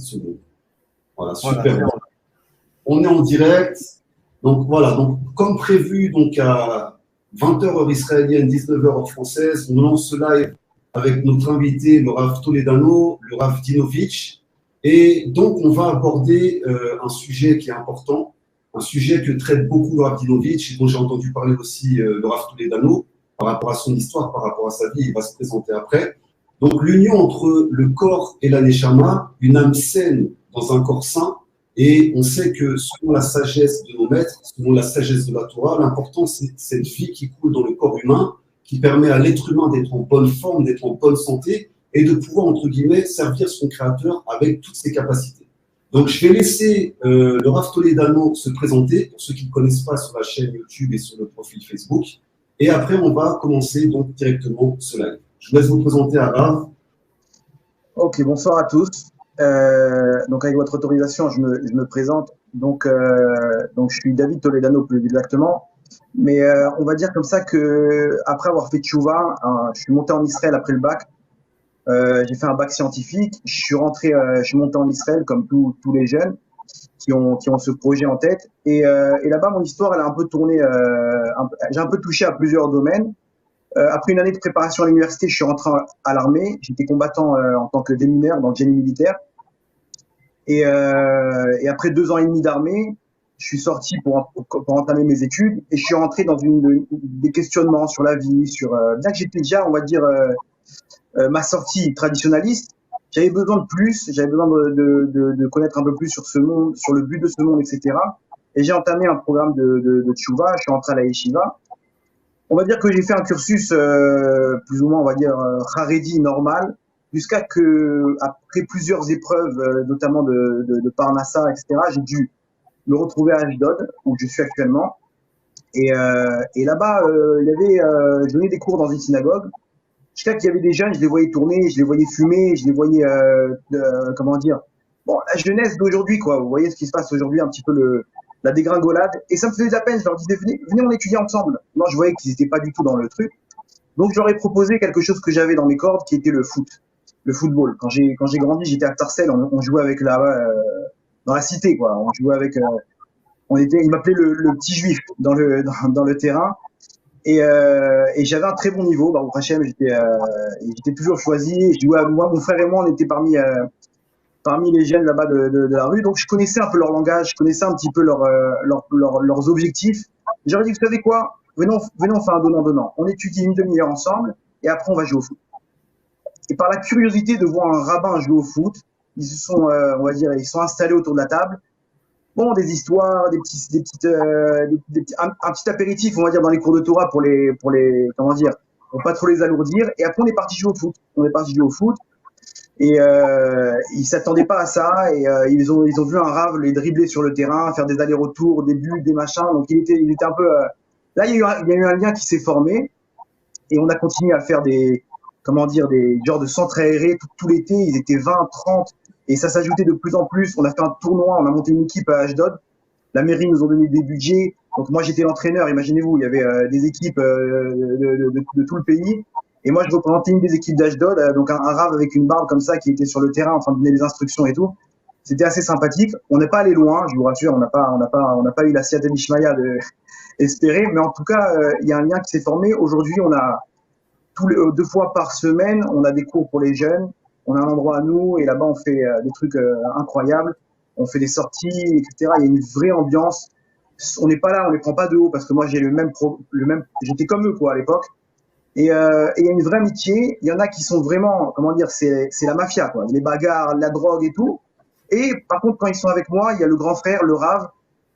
secondes. Voilà, Voilà. super. On est en direct. Donc voilà, donc comme prévu, donc à 20h heure israélienne, 19h heure française, on lance ce live avec notre invité, le Rav Toledano, le Rav Dinovitch. Et donc on va aborder un sujet qui est important, un sujet que traite beaucoup le Rav Dinovitch, et dont j'ai entendu parler aussi le Rav Toledano, par rapport à son histoire, par rapport à sa vie, il va se présenter après. Donc l'union entre le corps et la neshama, une âme saine dans un corps sain. Et on sait que selon la sagesse de nos maîtres, selon la sagesse de la Torah, l'important c'est cette vie qui coule dans le corps humain, qui permet à l'être humain d'être en bonne forme, d'être en bonne santé et de pouvoir, entre guillemets, servir son créateur avec toutes ses capacités. Donc je vais laisser le Rav Toledano se présenter, pour ceux qui ne connaissent pas, sur la chaîne YouTube et sur le profil Facebook. Et après, on va commencer donc directement ce live. Je vous laisse vous présenter à Rav. Ok, bonsoir à tous. Donc avec votre autorisation, je me présente. Donc je suis David Toledano plus exactement. Mais on va dire comme ça que après avoir fait tchouva, je suis monté en Israël après le bac. J'ai fait un bac scientifique. Je suis monté en Israël comme tous les jeunes qui ont ce projet en tête. Et là-bas, mon histoire, elle a un peu tourné. J'ai un peu touché à plusieurs domaines. Après une année de préparation à l'université, je suis rentré à l'armée. J'étais combattant en tant que démineur dans le génie militaire. Et après 2 ans et demi d'armée, je suis sorti pour entamer mes études et je suis rentré dans des questionnements sur la vie, bien que j'étais déjà, on va dire, ma sortie traditionnaliste, j'avais besoin de plus, j'avais besoin de connaître un peu plus sur ce monde, sur le but de ce monde, etc. Et j'ai entamé un programme de tchouva, je suis rentré à la yeshiva. On va dire que j'ai fait un cursus plus ou moins, on va dire, haredi normal, jusqu'à que, après plusieurs épreuves, notamment de Parnassa, etc., j'ai dû me retrouver à Ashdod, où je suis actuellement. Et là-bas, je donnais des cours dans une synagogue. Jusqu'à qu'il y avait des jeunes, je les voyais tourner, je les voyais fumer, je les voyais, comment dire, bon, la jeunesse d'aujourd'hui, quoi. Vous voyez ce qui se passe aujourd'hui, un petit peu la dégringolade. Et ça me faisait de la peine. Je leur disais, venez, on étudie ensemble. Non, je voyais qu'ils n'étaient pas du tout dans le truc. Donc, je leur ai proposé quelque chose que j'avais dans mes cordes, qui était le football. Quand j'ai grandi, j'étais à Sarcelles, on jouait avec dans la cité, quoi. On jouait avec, il m'appelait le petit juif dans le terrain. Et j'avais un très bon niveau. Baruch Hashem, j'étais toujours choisi. Moi, mon frère et moi, on était parmi les jeunes là-bas de la rue. Donc, je connaissais un peu leur langage, je connaissais un petit peu leurs objectifs. J'aurais dit, vous savez quoi? Venez, on fait un donnant-donnant. On étudie une demi-heure ensemble et après, on va jouer au foot. Et par la curiosité de voir un rabbin jouer au foot, ils se sont, on va dire, ils sont installés autour de la table. Bon, des histoires, un petit apéritif, on va dire, dans les cours de Torah pour les, comment dire, pour pas trop les alourdir. Et après, on est parti jouer au foot. Et ils s'attendaient pas à ça. Et ils ont vu un Rav les dribbler sur le terrain, faire des allers-retours, des buts, des machins. Donc il était un peu. Là, il y a eu un lien qui s'est formé. Et on a continué à faire des genres de centres aérés tout l'été. Ils étaient 20, 30. Et ça s'ajoutait de plus en plus. On a fait un tournoi, on a monté une équipe à Ashdod. La mairie nous a donné des budgets. Donc moi, j'étais l'entraîneur. Imaginez-vous, il y avait des équipes de tout le pays. Et moi, je représentais une des équipes d'Ashdod, donc un Rav avec une barbe comme ça qui était sur le terrain en train de donner des instructions et tout. C'était assez sympathique. On n'est pas allé loin, je vous rassure. On n'a pas eu la Siyata Dishmaya espérée. Mais en tout cas, il y a un lien qui s'est formé. Aujourd'hui, on a 2 fois par semaine, on a des cours pour les jeunes. On a un endroit à nous et là-bas, on fait des trucs incroyables. On fait des sorties, etc. Il y a une vraie ambiance. On n'est pas là, on les prend pas de haut parce que moi, j'ai j'étais comme eux, quoi, à l'époque. Et il y a une vraie amitié. Il y en a qui sont vraiment, comment dire, c'est la mafia, quoi. Les bagarres, la drogue et tout. Et par contre, quand ils sont avec moi, il y a le grand frère, le Rav.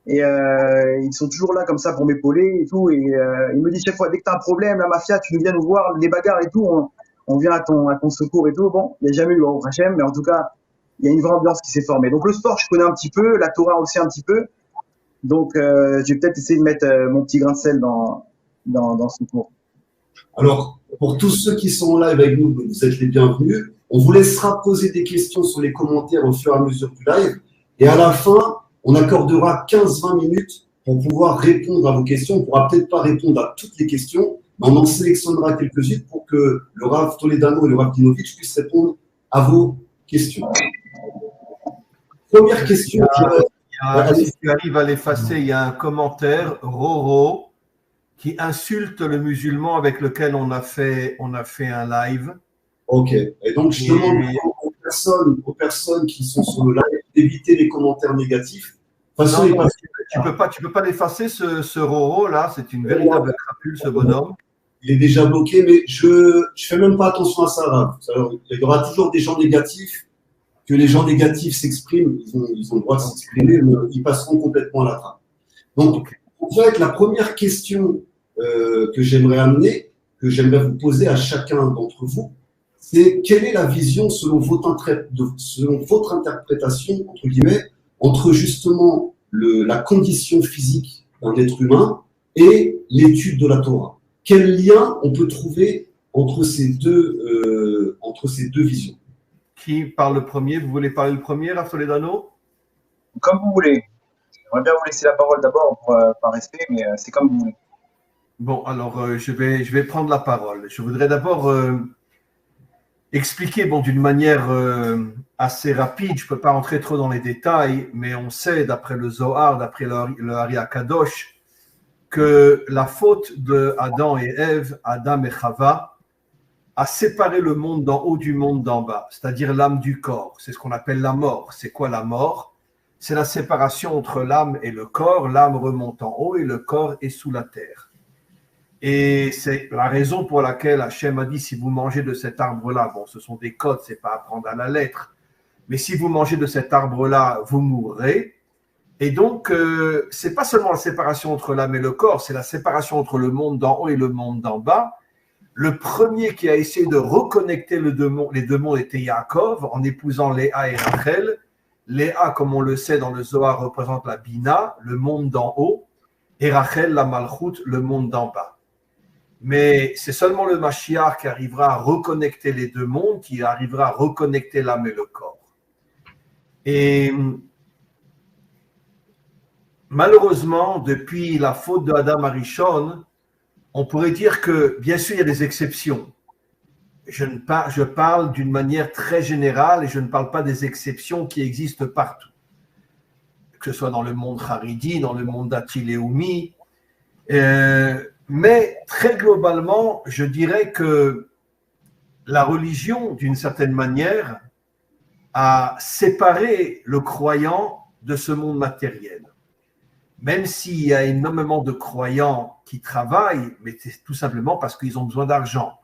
Et ils sont toujours là comme ça pour m'épauler et tout. Et ils me disent chaque fois, dès que tu as un problème, la mafia, tu viens nous voir, les bagarres et tout, on vient à ton secours et tout. Bon, il n'y a jamais eu au Hachem, mais en tout cas, il y a une vraie ambiance qui s'est formée. Donc le sport, je connais un petit peu, la Torah aussi un petit peu. Donc je vais peut-être essayer de mettre mon petit grain de sel dans ce cours. Alors, pour tous ceux qui sont en live avec nous, vous êtes les bienvenus. On vous laissera poser des questions sur les commentaires au fur et à mesure du live. Et à la fin, on accordera 15-20 minutes pour pouvoir répondre à vos questions. On ne pourra peut-être pas répondre à toutes les questions, mais on en sélectionnera quelques-unes pour que le Rav Toledano et le Rav Dinovitch puissent répondre à vos questions. Première question. Si tu arrives à l'effacer, il y a un commentaire, Roro, qui insulte le musulman avec lequel on a fait un live. Ok. Et donc, je demande aux personnes qui sont sur le live d'éviter les commentaires négatifs. Non, tu peux pas l'effacer, ce Roro là. C'est une véritable crapule, ce bonhomme. Il est déjà bloqué, mais je fais même pas attention à ça. Là. Il y aura toujours des gens négatifs. Que les gens négatifs s'expriment, ils ont le droit de s'exprimer, mais ils passeront complètement à la trappe. Donc, en fait, la première question que j'aimerais amener, que j'aimerais vous poser à chacun d'entre vous, c'est quelle est la vision selon votre interprétation, entre guillemets, entre justement la condition physique d'un être humain et l'étude de la Torah. Quel lien on peut trouver entre ces deux visions? Qui parle le premier? Vous voulez parler le premier, Rav Toledano? Comme vous voulez. J'aimerais bien vous laisser la parole d'abord par respect, mais c'est comme vous voulez. Bon, alors je vais prendre la parole. Je voudrais d'abord expliquer, d'une manière assez rapide, je ne peux pas rentrer trop dans les détails, mais on sait, d'après le Zohar, d'après le Ari Akadosh, que la faute de Adam et Ève, Adam et Chava, a séparé le monde d'en haut du monde d'en bas, c'est-à-dire l'âme du corps. C'est ce qu'on appelle la mort. C'est quoi la mort? C'est la séparation entre l'âme et le corps. L'âme remonte en haut et le corps est sous la terre. Et c'est la raison pour laquelle Hachem a dit, si vous mangez de cet arbre-là, ce sont des codes, c'est pas à prendre à la lettre, mais si vous mangez de cet arbre-là, vous mourrez. Et donc, c'est pas seulement la séparation entre l'âme et le corps, c'est la séparation entre le monde d'en haut et le monde d'en bas. Le premier qui a essayé de reconnecter les deux mondes était Yaakov en épousant Léa et Rachel. Léa, comme on le sait dans le Zohar, représente la Bina, le monde d'en haut, et Rachel, la Malchut, le monde d'en bas. Mais c'est seulement le Mashiach qui arrivera à reconnecter les deux mondes, qui arrivera à reconnecter l'âme et le corps. Et malheureusement, depuis la faute de Adam Arishon, on pourrait dire que, bien sûr, il y a des exceptions. Je parle d'une manière très générale et je ne parle pas des exceptions qui existent partout. Que ce soit dans le monde Haridi, dans le monde Dati-Leumi. Mais très globalement, je dirais que la religion, d'une certaine manière, a séparé le croyant de ce monde matériel. Même s'il y a énormément de croyants qui travaillent, mais c'est tout simplement parce qu'ils ont besoin d'argent.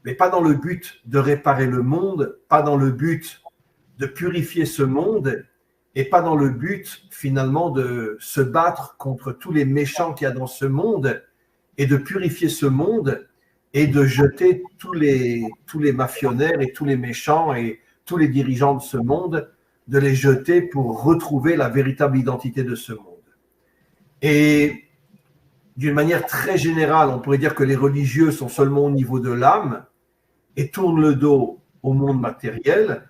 Mais pas dans le but de réparer le monde, pas dans le but de purifier ce monde, et pas dans le but finalement de se battre contre tous les méchants qu'il y a dans ce monde, et de purifier ce monde, et de jeter tous les mafionnaires et tous les méchants et tous les dirigeants de ce monde, de les jeter pour retrouver la véritable identité de ce monde. Et d'une manière très générale, on pourrait dire que les religieux sont seulement au niveau de l'âme et tournent le dos au monde matériel.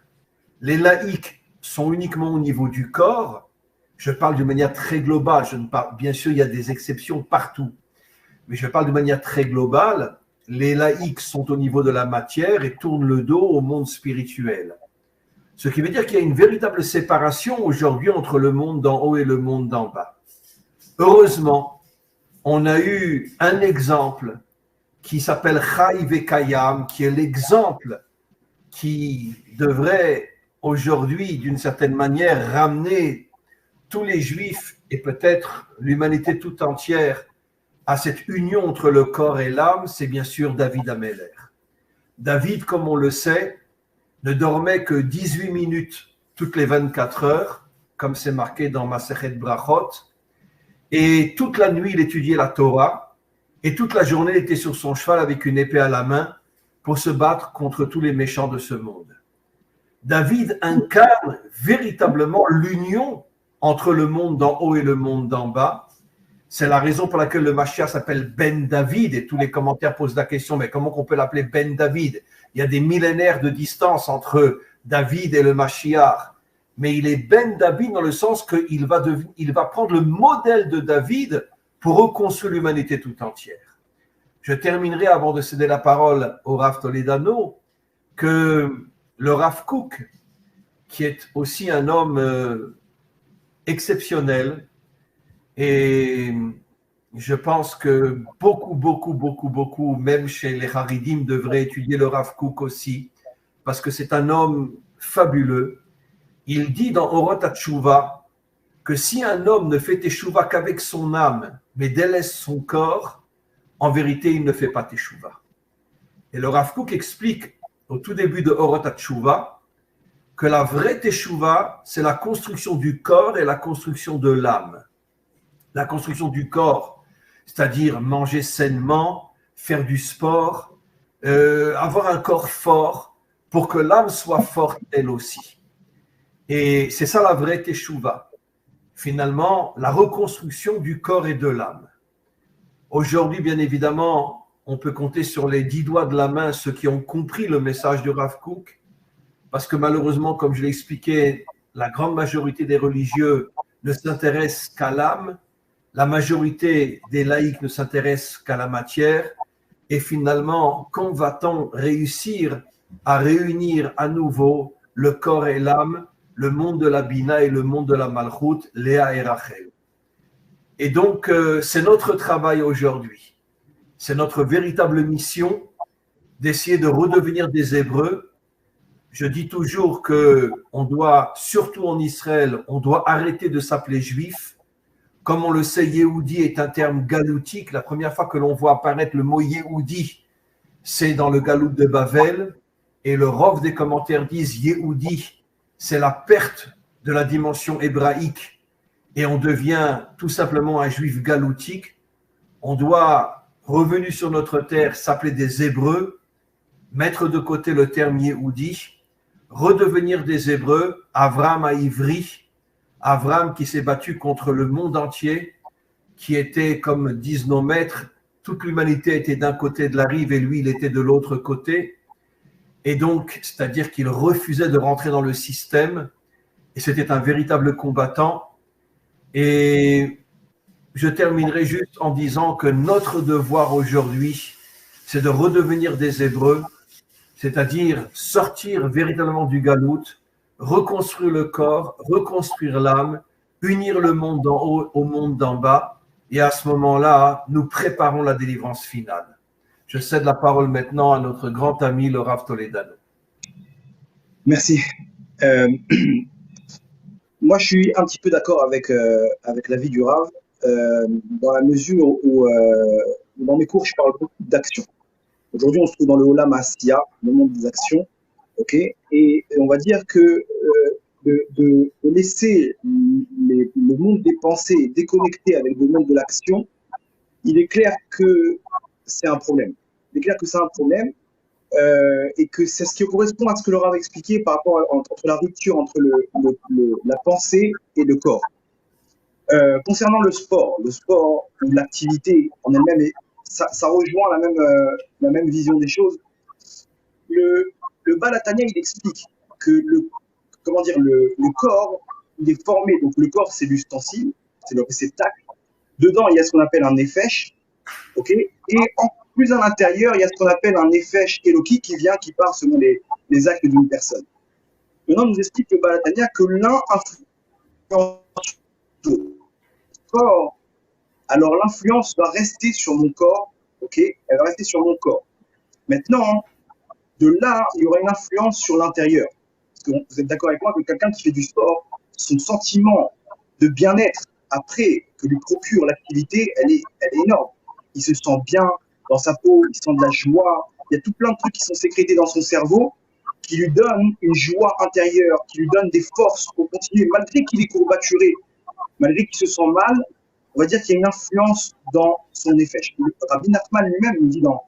Les laïcs sont uniquement au niveau du corps. Je parle d'une manière très globale. Bien sûr, il y a des exceptions partout. Mais je parle de manière très globale. Les laïcs sont au niveau de la matière et tournent le dos au monde spirituel. Ce qui veut dire qu'il y a une véritable séparation aujourd'hui entre le monde d'en haut et le monde d'en bas. Heureusement, on a eu un exemple qui s'appelle Chai Vekayam, qui est l'exemple qui devrait aujourd'hui, d'une certaine manière, ramener tous les Juifs et peut-être l'humanité tout entière à cette union entre le corps et l'âme, c'est bien sûr David Ameller. David, comme on le sait, ne dormait que 18 minutes toutes les 24 heures, comme c'est marqué dans Masechet Brachot, et toute la nuit, il étudiait la Torah, et toute la journée, il était sur son cheval avec une épée à la main pour se battre contre tous les méchants de ce monde. David incarne véritablement l'union entre le monde d'en haut et le monde d'en bas. C'est la raison pour laquelle le Mashiach s'appelle Ben David, et tous les commentaires posent la question, mais comment on peut l'appeler Ben David? Il y a des millénaires de distance entre David et le Mashiach, mais il est Ben David dans le sens qu'il va prendre le modèle de David pour reconstruire l'humanité tout entière. Je terminerai avant de céder la parole au Rav Toledano que le Rav Kook, qui est aussi un homme exceptionnel. Et je pense que beaucoup, même chez les Haridim, devraient étudier le Rav Kook aussi, parce que c'est un homme fabuleux. Il dit dans Orot HaTshuva que si un homme ne fait teshuva qu'avec son âme, mais délaisse son corps, en vérité, il ne fait pas teshuva. Et le Rav Kook explique au tout début de Orot HaTshuva que la vraie teshuva, c'est la construction du corps et la construction de l'âme. La construction du corps, c'est-à-dire manger sainement, faire du sport, avoir un corps fort pour que l'âme soit forte elle aussi. Et c'est ça la vraie teshuva. Finalement, la reconstruction du corps et de l'âme. Aujourd'hui, bien évidemment, on peut compter sur les 10 doigts de la main ceux qui ont compris le message du Rav Kook, parce que malheureusement, comme je l'ai expliqué, la grande majorité des religieux ne s'intéressent qu'à l'âme, la majorité des laïcs ne s'intéressent qu'à la matière, et finalement, quand va-t-on réussir à réunir à nouveau le corps et l'âme, le monde de la Bina et le monde de la Malchut, Léa et Rachel. Et donc, c'est notre travail aujourd'hui. C'est notre véritable mission d'essayer de redevenir des Hébreux. Je dis toujours qu'on doit, surtout en Israël, on doit arrêter de s'appeler juif. Comme on le sait, Yehudi est un terme galoutique. La première fois que l'on voit apparaître le mot Yehudi, c'est dans le galout de Bavel. Et le Rov des commentaires disent Yehudi, c'est la perte de la dimension hébraïque et on devient tout simplement un juif galoutique. On doit, revenu sur notre terre, s'appeler des Hébreux, mettre de côté le terme Yehudi, redevenir des Hébreux, Avram à Ivri, Avram qui s'est battu contre le monde entier, qui était, comme disent nos maîtres, toute l'humanité était d'un côté de la rive et lui, il était de l'autre côté. Et donc, c'est-à-dire qu'il refusait de rentrer dans le système, et c'était un véritable combattant. Et je terminerai juste en disant que notre devoir aujourd'hui, c'est de redevenir des Hébreux, c'est-à-dire sortir véritablement du galout, reconstruire le corps, reconstruire l'âme, unir le monde d'en haut au monde d'en bas, et à ce moment-là, nous préparons la délivrance finale. Je cède la parole maintenant à notre grand ami, le Rav Toledano. Merci. Moi, je suis un petit peu d'accord avec l'avis du Rav, dans la mesure où, dans mes cours, je parle beaucoup d'action. Aujourd'hui, on se trouve dans le Olam Asiya, le monde des actions, ok, et on va dire que de laisser le monde des pensées déconnecté avec le monde de l'action, il est clair que c'est un problème. Il est clair que c'est un problème et que c'est ce qui correspond à ce que Laura a expliqué par rapport entre la rupture entre la pensée et le corps. Concernant le sport ou l'activité en elle-même, ça rejoint la même vision des choses. Le Baal HaTanya, il explique que le corps, il est formé, donc le corps c'est l'ustensile, c'est le réceptacle. Dedans, il y a ce qu'on appelle un nefesh, ok, et plus à l'intérieur, il y a ce qu'on appelle un nefesh Eloki qui part selon les actes d'une personne. Maintenant, nous explique le Baal HaTanya que l'un influence le corps. Alors, l'influence va rester sur mon corps, ok, elle va rester sur mon corps. Maintenant, de là, il y aura une influence sur l'intérieur. Parce que vous êtes d'accord avec moi que quelqu'un qui fait du sport, son sentiment de bien-être après que lui procure l'activité, elle est énorme. Il se sent bien dans sa peau, il sent de la joie. Il y a tout plein de trucs qui sont sécrétés dans son cerveau qui lui donnent une joie intérieure, qui lui donnent des forces pour continuer, malgré qu'il est courbaturé, malgré qu'il se sent mal. On va dire qu'il y a une influence dans son effet. Rabbi Nachman lui-même nous dit dans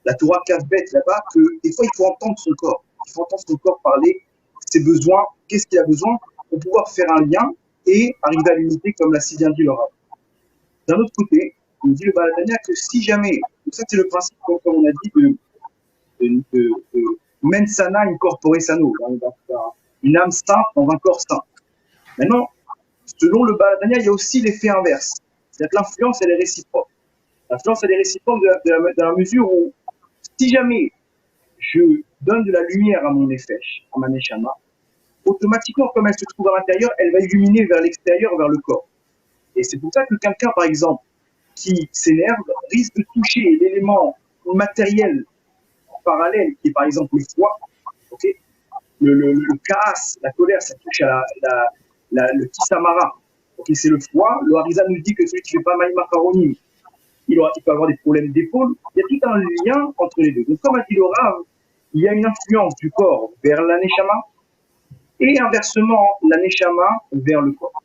la Torah Kavbet là-bas que des fois il faut entendre son corps. Il faut entendre son corps parler, ses besoins, qu'est-ce qu'il a besoin pour pouvoir faire un lien et arriver à l'unité comme l'a si bien dit Laura. D'un autre côté, il nous dit le Baal HaTanya que si jamais, donc ça c'est le principe comme on a dit de mens sana in corpore sano, une âme sainte dans un corps saint. Maintenant, selon le Baal HaTanya, il y a aussi l'effet inverse. C'est-à-dire que l'influence, elle est réciproque. L'influence, elle est réciproque de la mesure où, si jamais je donne de la lumière à mon nefesh, à ma neshama, automatiquement, comme elle se trouve à l'intérieur, elle va illuminer vers l'extérieur, vers le corps. Et c'est pour ça que quelqu'un, par exemple, qui s'énerve, risque de toucher l'élément matériel parallèle, qui est par exemple le foie. Okay, le kaas, la colère, ça touche à le kisamara. Okay, c'est le foie. Le Harizal nous dit que celui qui ne fait pas maï macaroni, il peut avoir des problèmes d'épaule. Il y a tout un lien entre les deux. Donc, comme a dit le Rav, il y a une influence du corps vers la neshama et inversement, la neshama vers le corps.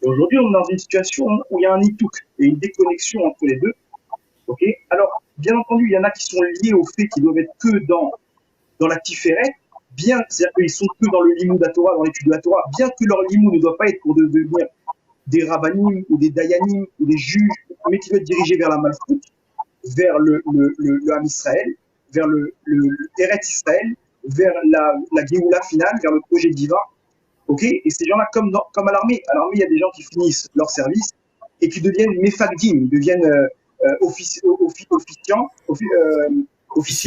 Et aujourd'hui, on est dans une situation où il y a un nituk et une déconnexion entre les deux. Okay, alors, bien entendu, il y en a qui sont liés au fait qu'ils doivent être que dans la tiferet, bien, c'est-à-dire qu'ils sont que dans le limud de la Torah, dans l'étude de la Torah, bien que leur limud ne doit pas être pour devenir des rabbanim ou des dayanim ou des juges, mais qui doit être dirigé vers la malchoute, vers le Ham Israël, vers le Eretz Israël, vers la Géoula finale, vers le projet divin. Okay, et ces gens-là, comme à l'armée, il y a des gens qui finissent leur service et qui deviennent mefagdim, ils deviennent officiers,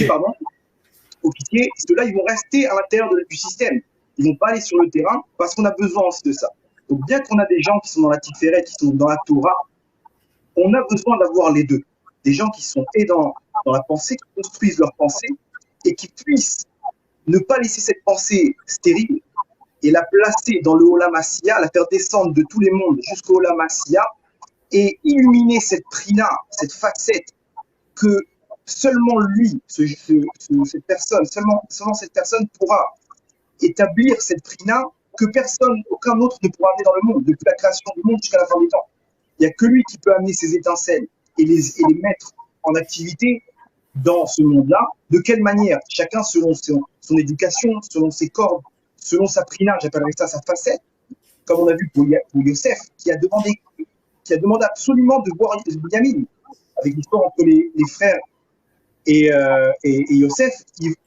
pardon. Officiers, ceux-là, ils vont rester à l'intérieur du système. Ils ne vont pas aller sur le terrain parce qu'on a besoin aussi de ça. Donc, bien qu'on a des gens qui sont dans la Tiferet, qui sont dans la Torah, on a besoin d'avoir les deux. Des gens qui sont et dans la pensée, qui construisent leur pensée et qui puissent ne pas laisser cette pensée stérile et la placer dans le Olam Asiya, la faire descendre de tous les mondes jusqu'au Olam Asiya et illuminer cette prina, cette facette que seulement lui, cette personne, seulement cette personne pourra établir cette prina que personne, aucun autre ne pourra amener dans le monde, depuis la création du monde jusqu'à la fin des temps. Il n'y a que lui qui peut amener ces étincelles et les mettre en activité dans ce monde-là. De quelle manière? Chacun selon son éducation, selon ses cordes, selon sa prina, j'appellerais ça sa facette, comme on a vu pour Yosef, qui a demandé absolument de voir Binyamin, avec l'histoire entre les frères et Yosef.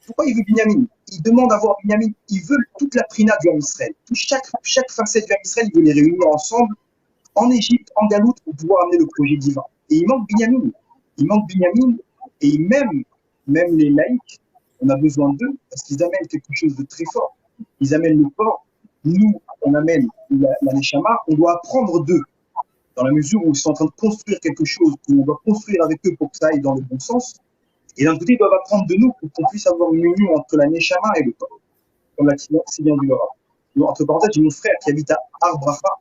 Pourquoi il veut Binyamin? Il demande à voir Binyamin, il veut toute la prina du Ham Israël. Chaque facette du Ham Israël, il veut les réunir ensemble, en Égypte, en Galoute, pour pouvoir amener le projet divin. Et il manque Binyamin. Et même les laïcs, on a besoin d'eux, parce qu'ils amènent quelque chose de très fort. Ils amènent le corps, nous, on amène la neshama, on doit apprendre d'eux, dans la mesure où ils sont en train de construire quelque chose, qu'on doit construire avec eux pour que ça aille dans le bon sens. Et d'un côté, ils doivent apprendre de nous pour qu'on puisse avoir une union entre la neshama et le corps. Comme l'a si bien dit Laura. Entre parenthèses, j'ai mon frère qui habite à Har Bracha.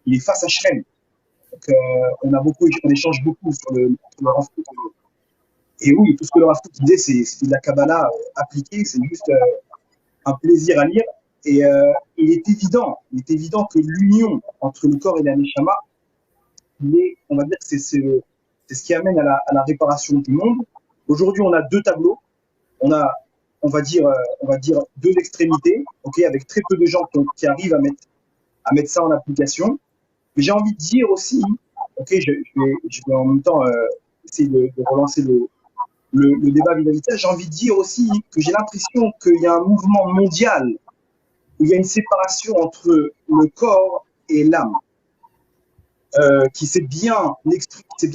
Il est face à Shrem. Donc, on échange beaucoup sur le Rav Kook. Et oui, tout ce que le Rav Kook disait, c'est de la Kabbalah appliquée, c'est juste un plaisir à lire. Et il est évident que l'union entre le corps et la neshama, on va dire que c'est ce qui amène à la réparation du monde. Aujourd'hui, on a deux tableaux. On va dire deux extrémités, okay, avec très peu de gens qui arrivent à mettre ça en application. Mais j'ai envie de dire aussi, ok, je vais en même temps essayer de relancer le débat vis-à-vis de ça. J'ai envie de dire aussi que j'ai l'impression qu'il y a un mouvement mondial où il y a une séparation entre le corps et l'âme, qui s'est bien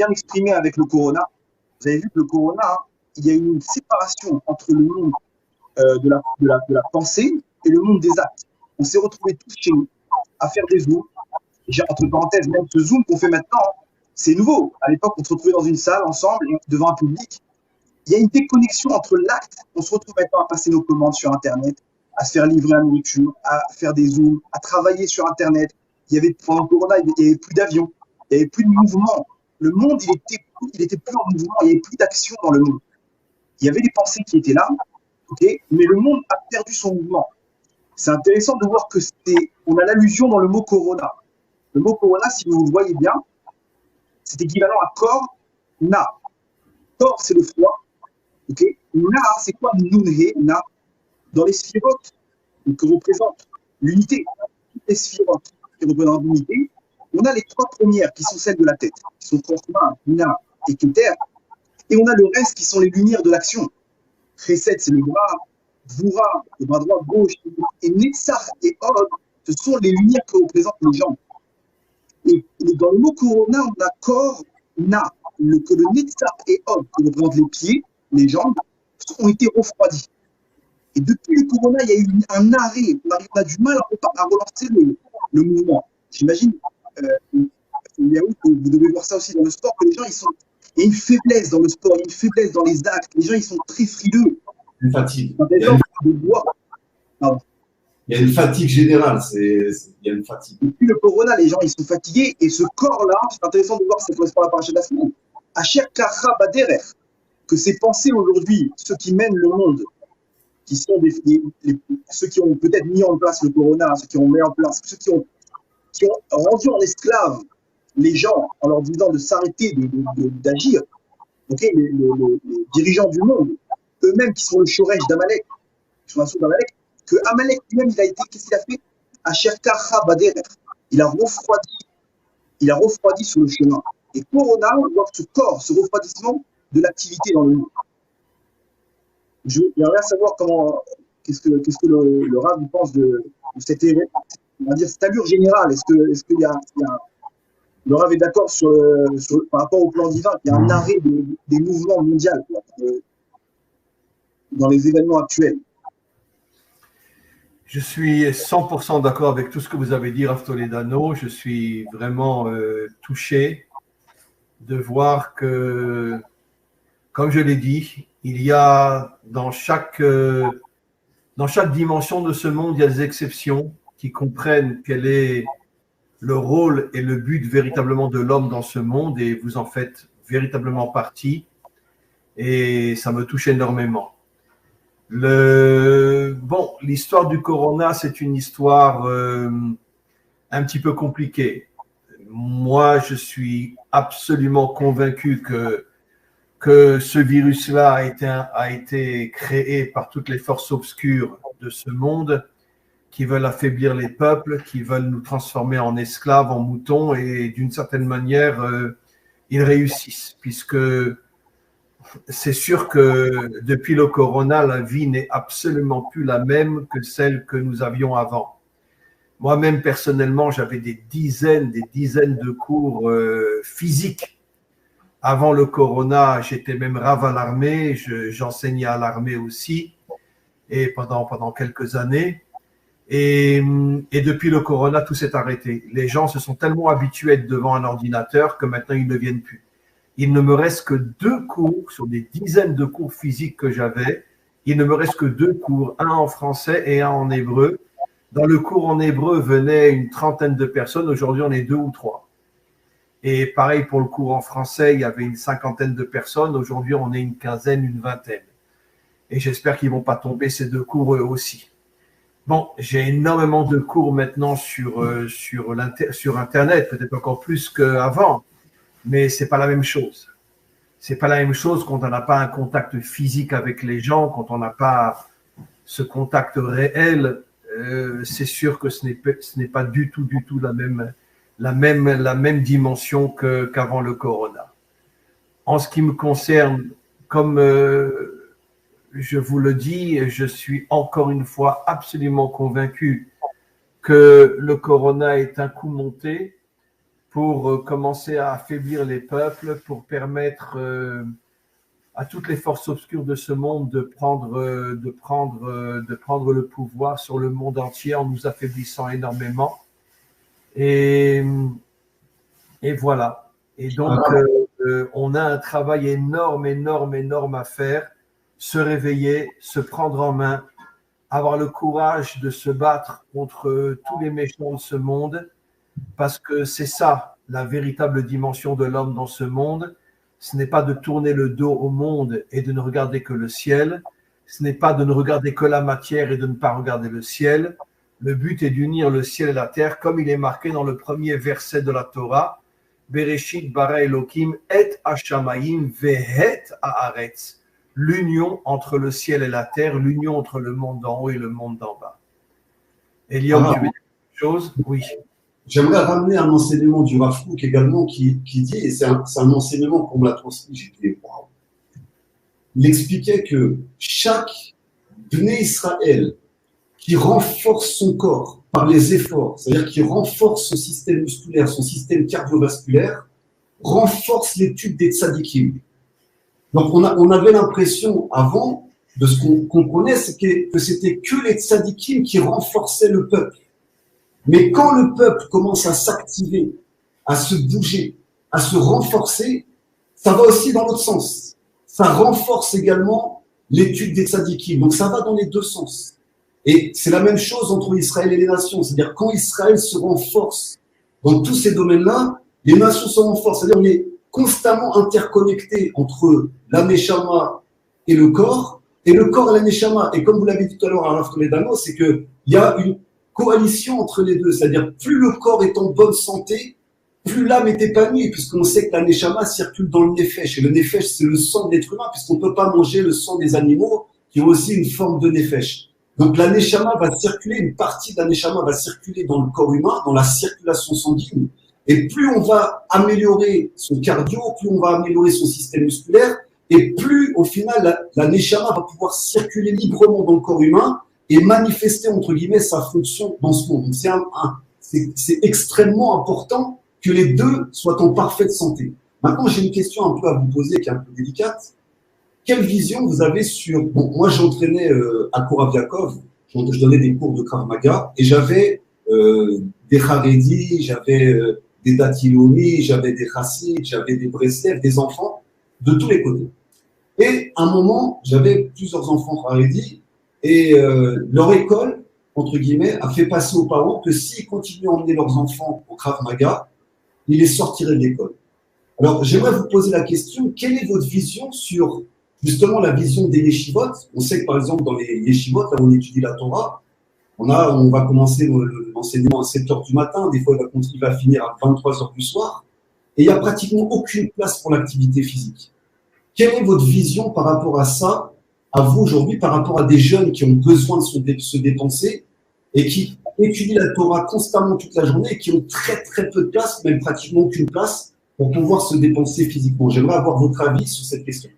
exprimé avec le corona. Vous avez vu que le corona, il y a une séparation entre le monde de la pensée et le monde des actes. On s'est retrouvés tous chez nous à faire des zooms. Entre parenthèses, même ce zoom qu'on fait maintenant, c'est nouveau. À l'époque, on se retrouvait dans une salle ensemble, devant un public. Il y a une déconnexion entre l'acte. On se retrouve maintenant à passer nos commandes sur Internet, à se faire livrer la nourriture, à faire des zooms, à travailler sur Internet. Pendant le corona, il n'y avait plus d'avions, il n'y avait plus de mouvement. Le monde, il était plus en mouvement, il n'y avait plus d'action dans le monde. Il y avait des pensées qui étaient là, okay, mais le monde a perdu son mouvement. C'est intéressant de voir que on a l'allusion dans le mot corona. Le mot corona, si vous le voyez bien, c'est équivalent à corps, na. Corps, c'est le froid. Okay. Na, c'est quoi nunhe, na? Dans les sphirotes, que représente l'unité, toutes les sphirotes qui représentent l'unité, on a les trois premières qui sont celles de la tête, qui sont Chokma, Na et Keter, et on a le reste qui sont les lumières de l'action. Chesed, c'est le bras, Vura, le bras droit, gauche, et Netzach et Od, ce sont les lumières que représentent les jambes. Et dans le mot corona, on a corps, na, que le Netzach et Od, qui représentent les pieds, les jambes, ont été refroidis. Et depuis le corona, il y a eu un arrêt. On a du mal à relancer le mouvement. J'imagine, vous devez voir ça aussi dans le sport, que les gens, il y a une faiblesse dans le sport, il y a une faiblesse dans les actes. Les gens, ils sont très frileux. Une fatigue. Il y a une fatigue générale. Il y a une fatigue. Depuis le corona, les gens, ils sont fatigués. Et ce corps-là, c'est intéressant de voir, ça correspond à la paracha de la semaine. Asher Kara Baderer, que ces pensées aujourd'hui, ceux qui mènent le monde, qui sont ceux qui ont peut-être mis en place le corona, ceux qui ont mis en place, ceux qui ont rendu en esclaves les gens en leur disant de s'arrêter d'agir, okay, les dirigeants du monde, eux-mêmes qui sont le Shoresh d'Amalek, qui sont la source d'Amalek, que Amalek lui-même, qu'est-ce qu'il a fait? Asher Kara Baderer, il a refroidi sur le chemin. Et corona, on voit ce corps, ce refroidissement de l'activité dans le monde. J'aimerais savoir qu'est-ce que le Rav pense de cet événement, on va dire cette allure générale. Est-ce qu'il y a le Rav est d'accord par rapport au plan divin, qu'il y a un arrêt des mouvements mondiaux dans les événements actuels? Je suis 100% d'accord avec tout ce que vous avez dit, Rav Toledano. Je suis vraiment touché de voir que, comme je l'ai dit, il y a dans chaque dimension de ce monde, il y a des exceptions qui comprennent quel est le rôle et le but véritablement de l'homme dans ce monde, et vous en faites véritablement partie, et ça me touche énormément. L'histoire du corona, c'est une histoire un petit peu compliquée. Moi, je suis absolument convaincu que ce virus-là a été créé par toutes les forces obscures de ce monde qui veulent affaiblir les peuples, qui veulent nous transformer en esclaves, en moutons, et d'une certaine manière, ils réussissent, puisque c'est sûr que depuis le corona, la vie n'est absolument plus la même que celle que nous avions avant. Moi-même, personnellement, j'avais des dizaines de cours physiques. Avant le corona, j'étais même Rav à l'armée, j'enseignais à l'armée aussi, et pendant quelques années. Et depuis le corona, tout s'est arrêté. Les gens se sont tellement habitués à être devant un ordinateur que maintenant, ils ne viennent plus. Il ne me reste que 2 cours sur des dizaines de cours physiques que j'avais. Il ne me reste que 2 cours, un en français et un en hébreu. Dans le cours en hébreu venaient une trentaine de personnes. Aujourd'hui, on est 2 ou 3. Et pareil pour le cours en français, il y avait une 50aine de personnes. Aujourd'hui, on est une 15aine, une 20aine. Et j'espère qu'ils ne vont pas tomber ces 2 cours eux aussi. Bon, j'ai énormément de cours maintenant sur Internet, peut-être encore plus qu'avant. Mais c'est pas la même chose. C'est pas la même chose quand on n'a pas un contact physique avec les gens, quand on n'a pas ce contact réel. C'est sûr que ce n'est pas du tout la même dimension qu'avant le corona. En ce qui me concerne, comme je vous le dis, je suis encore une fois absolument convaincu que le corona est un coup monté pour commencer à affaiblir les peuples, pour permettre à toutes les forces obscures de ce monde de prendre le pouvoir sur le monde entier en nous affaiblissant énormément. Et voilà. Et donc, on a un travail énorme à faire, se réveiller, se prendre en main, avoir le courage de se battre contre tous les méchants de ce monde, parce que c'est ça, la véritable dimension de l'homme dans ce monde. Ce n'est pas de tourner le dos au monde et de ne regarder que le ciel. Ce n'est pas de ne regarder que la matière et de ne pas regarder le ciel. Le but est d'unir le ciel et la terre, comme il est marqué dans le premier verset de la Torah. Bereshit bara Elokim et hashamayim vehet haaretz. L'union entre le ciel et la terre, l'union entre le monde d'en haut et le monde d'en bas. Eliom, tu veux dire quelque chose? Oui. J'aimerais ramener un enseignement du Rav Kook également qui dit, et c'est un enseignement qu'on me l'a transmis, j'étais wow. Il expliquait que chaque Bnei Israël qui renforce son corps par les efforts, c'est-à-dire qui renforce son système musculaire, son système cardiovasculaire, renforce les tubes des tzadikim. Donc on avait l'impression avant de ce qu'on comprenait, c'est que c'était que les tzadikim qui renforçaient le peuple. Mais quand le peuple commence à s'activer, à se bouger, à se renforcer, ça va aussi dans l'autre sens. Ça renforce également l'étude des tzadikim. Donc ça va dans les deux sens. Et c'est la même chose entre Israël et les nations. C'est-à-dire quand Israël se renforce dans tous ces domaines-là, les nations se renforcent. C'est-à-dire on est constamment interconnectés entre la Neshama et le corps et la Neshama. Et comme vous l'avez dit tout à l'heure à Rav Toledano, c'est qu'il y a une coalition entre les deux. C'est-à-dire plus le corps est en bonne santé, plus l'âme est épanouie, puisqu'on sait que la Neshama circule dans le Nefesh. Et le Nefesh, c'est le sang de l'être humain, puisqu'on ne peut pas manger le sang des animaux qui ont aussi une forme de Nefesh. Donc la Neshama va circuler, une partie de la Neshama va circuler dans le corps humain, dans la circulation sanguine. Et plus on va améliorer son cardio, plus on va améliorer son système musculaire, et plus au final la Neshama va pouvoir circuler librement dans le corps humain et manifester entre guillemets sa fonction dans ce monde. Donc c'est extrêmement important que les deux soient en parfaite santé. Maintenant, j'ai une question un peu à vous poser qui est un peu délicate. Quelle vision vous avez sur... Bon, moi, j'entraînais à Korav-Yakov, je donnais des cours de Krav Maga, et j'avais des Haredi, j'avais des Datilomi, j'avais des Chassid, j'avais des Breslev, des enfants de tous les côtés. Et à un moment, j'avais plusieurs enfants Haredi, et leur école, entre guillemets, a fait passer aux parents que s'ils continuaient à emmener leurs enfants au Krav Maga, ils les sortiraient de l'école. Alors, j'aimerais vous poser la question, quelle est votre vision sur justement la vision des yeshivot? On sait que par exemple dans les yeshivot, là où on étudie la Torah, on va commencer l'enseignement à 7 heures du matin, des fois il va finir à 23 heures du soir, et il n'y a pratiquement aucune place pour l'activité physique. Quelle est votre vision par rapport à ça, à vous aujourd'hui, par rapport à des jeunes qui ont besoin de se dépenser et qui étudient la Torah constamment toute la journée et qui ont très très peu de place, même pratiquement aucune place, pour pouvoir se dépenser physiquement? J'aimerais avoir votre avis sur cette question.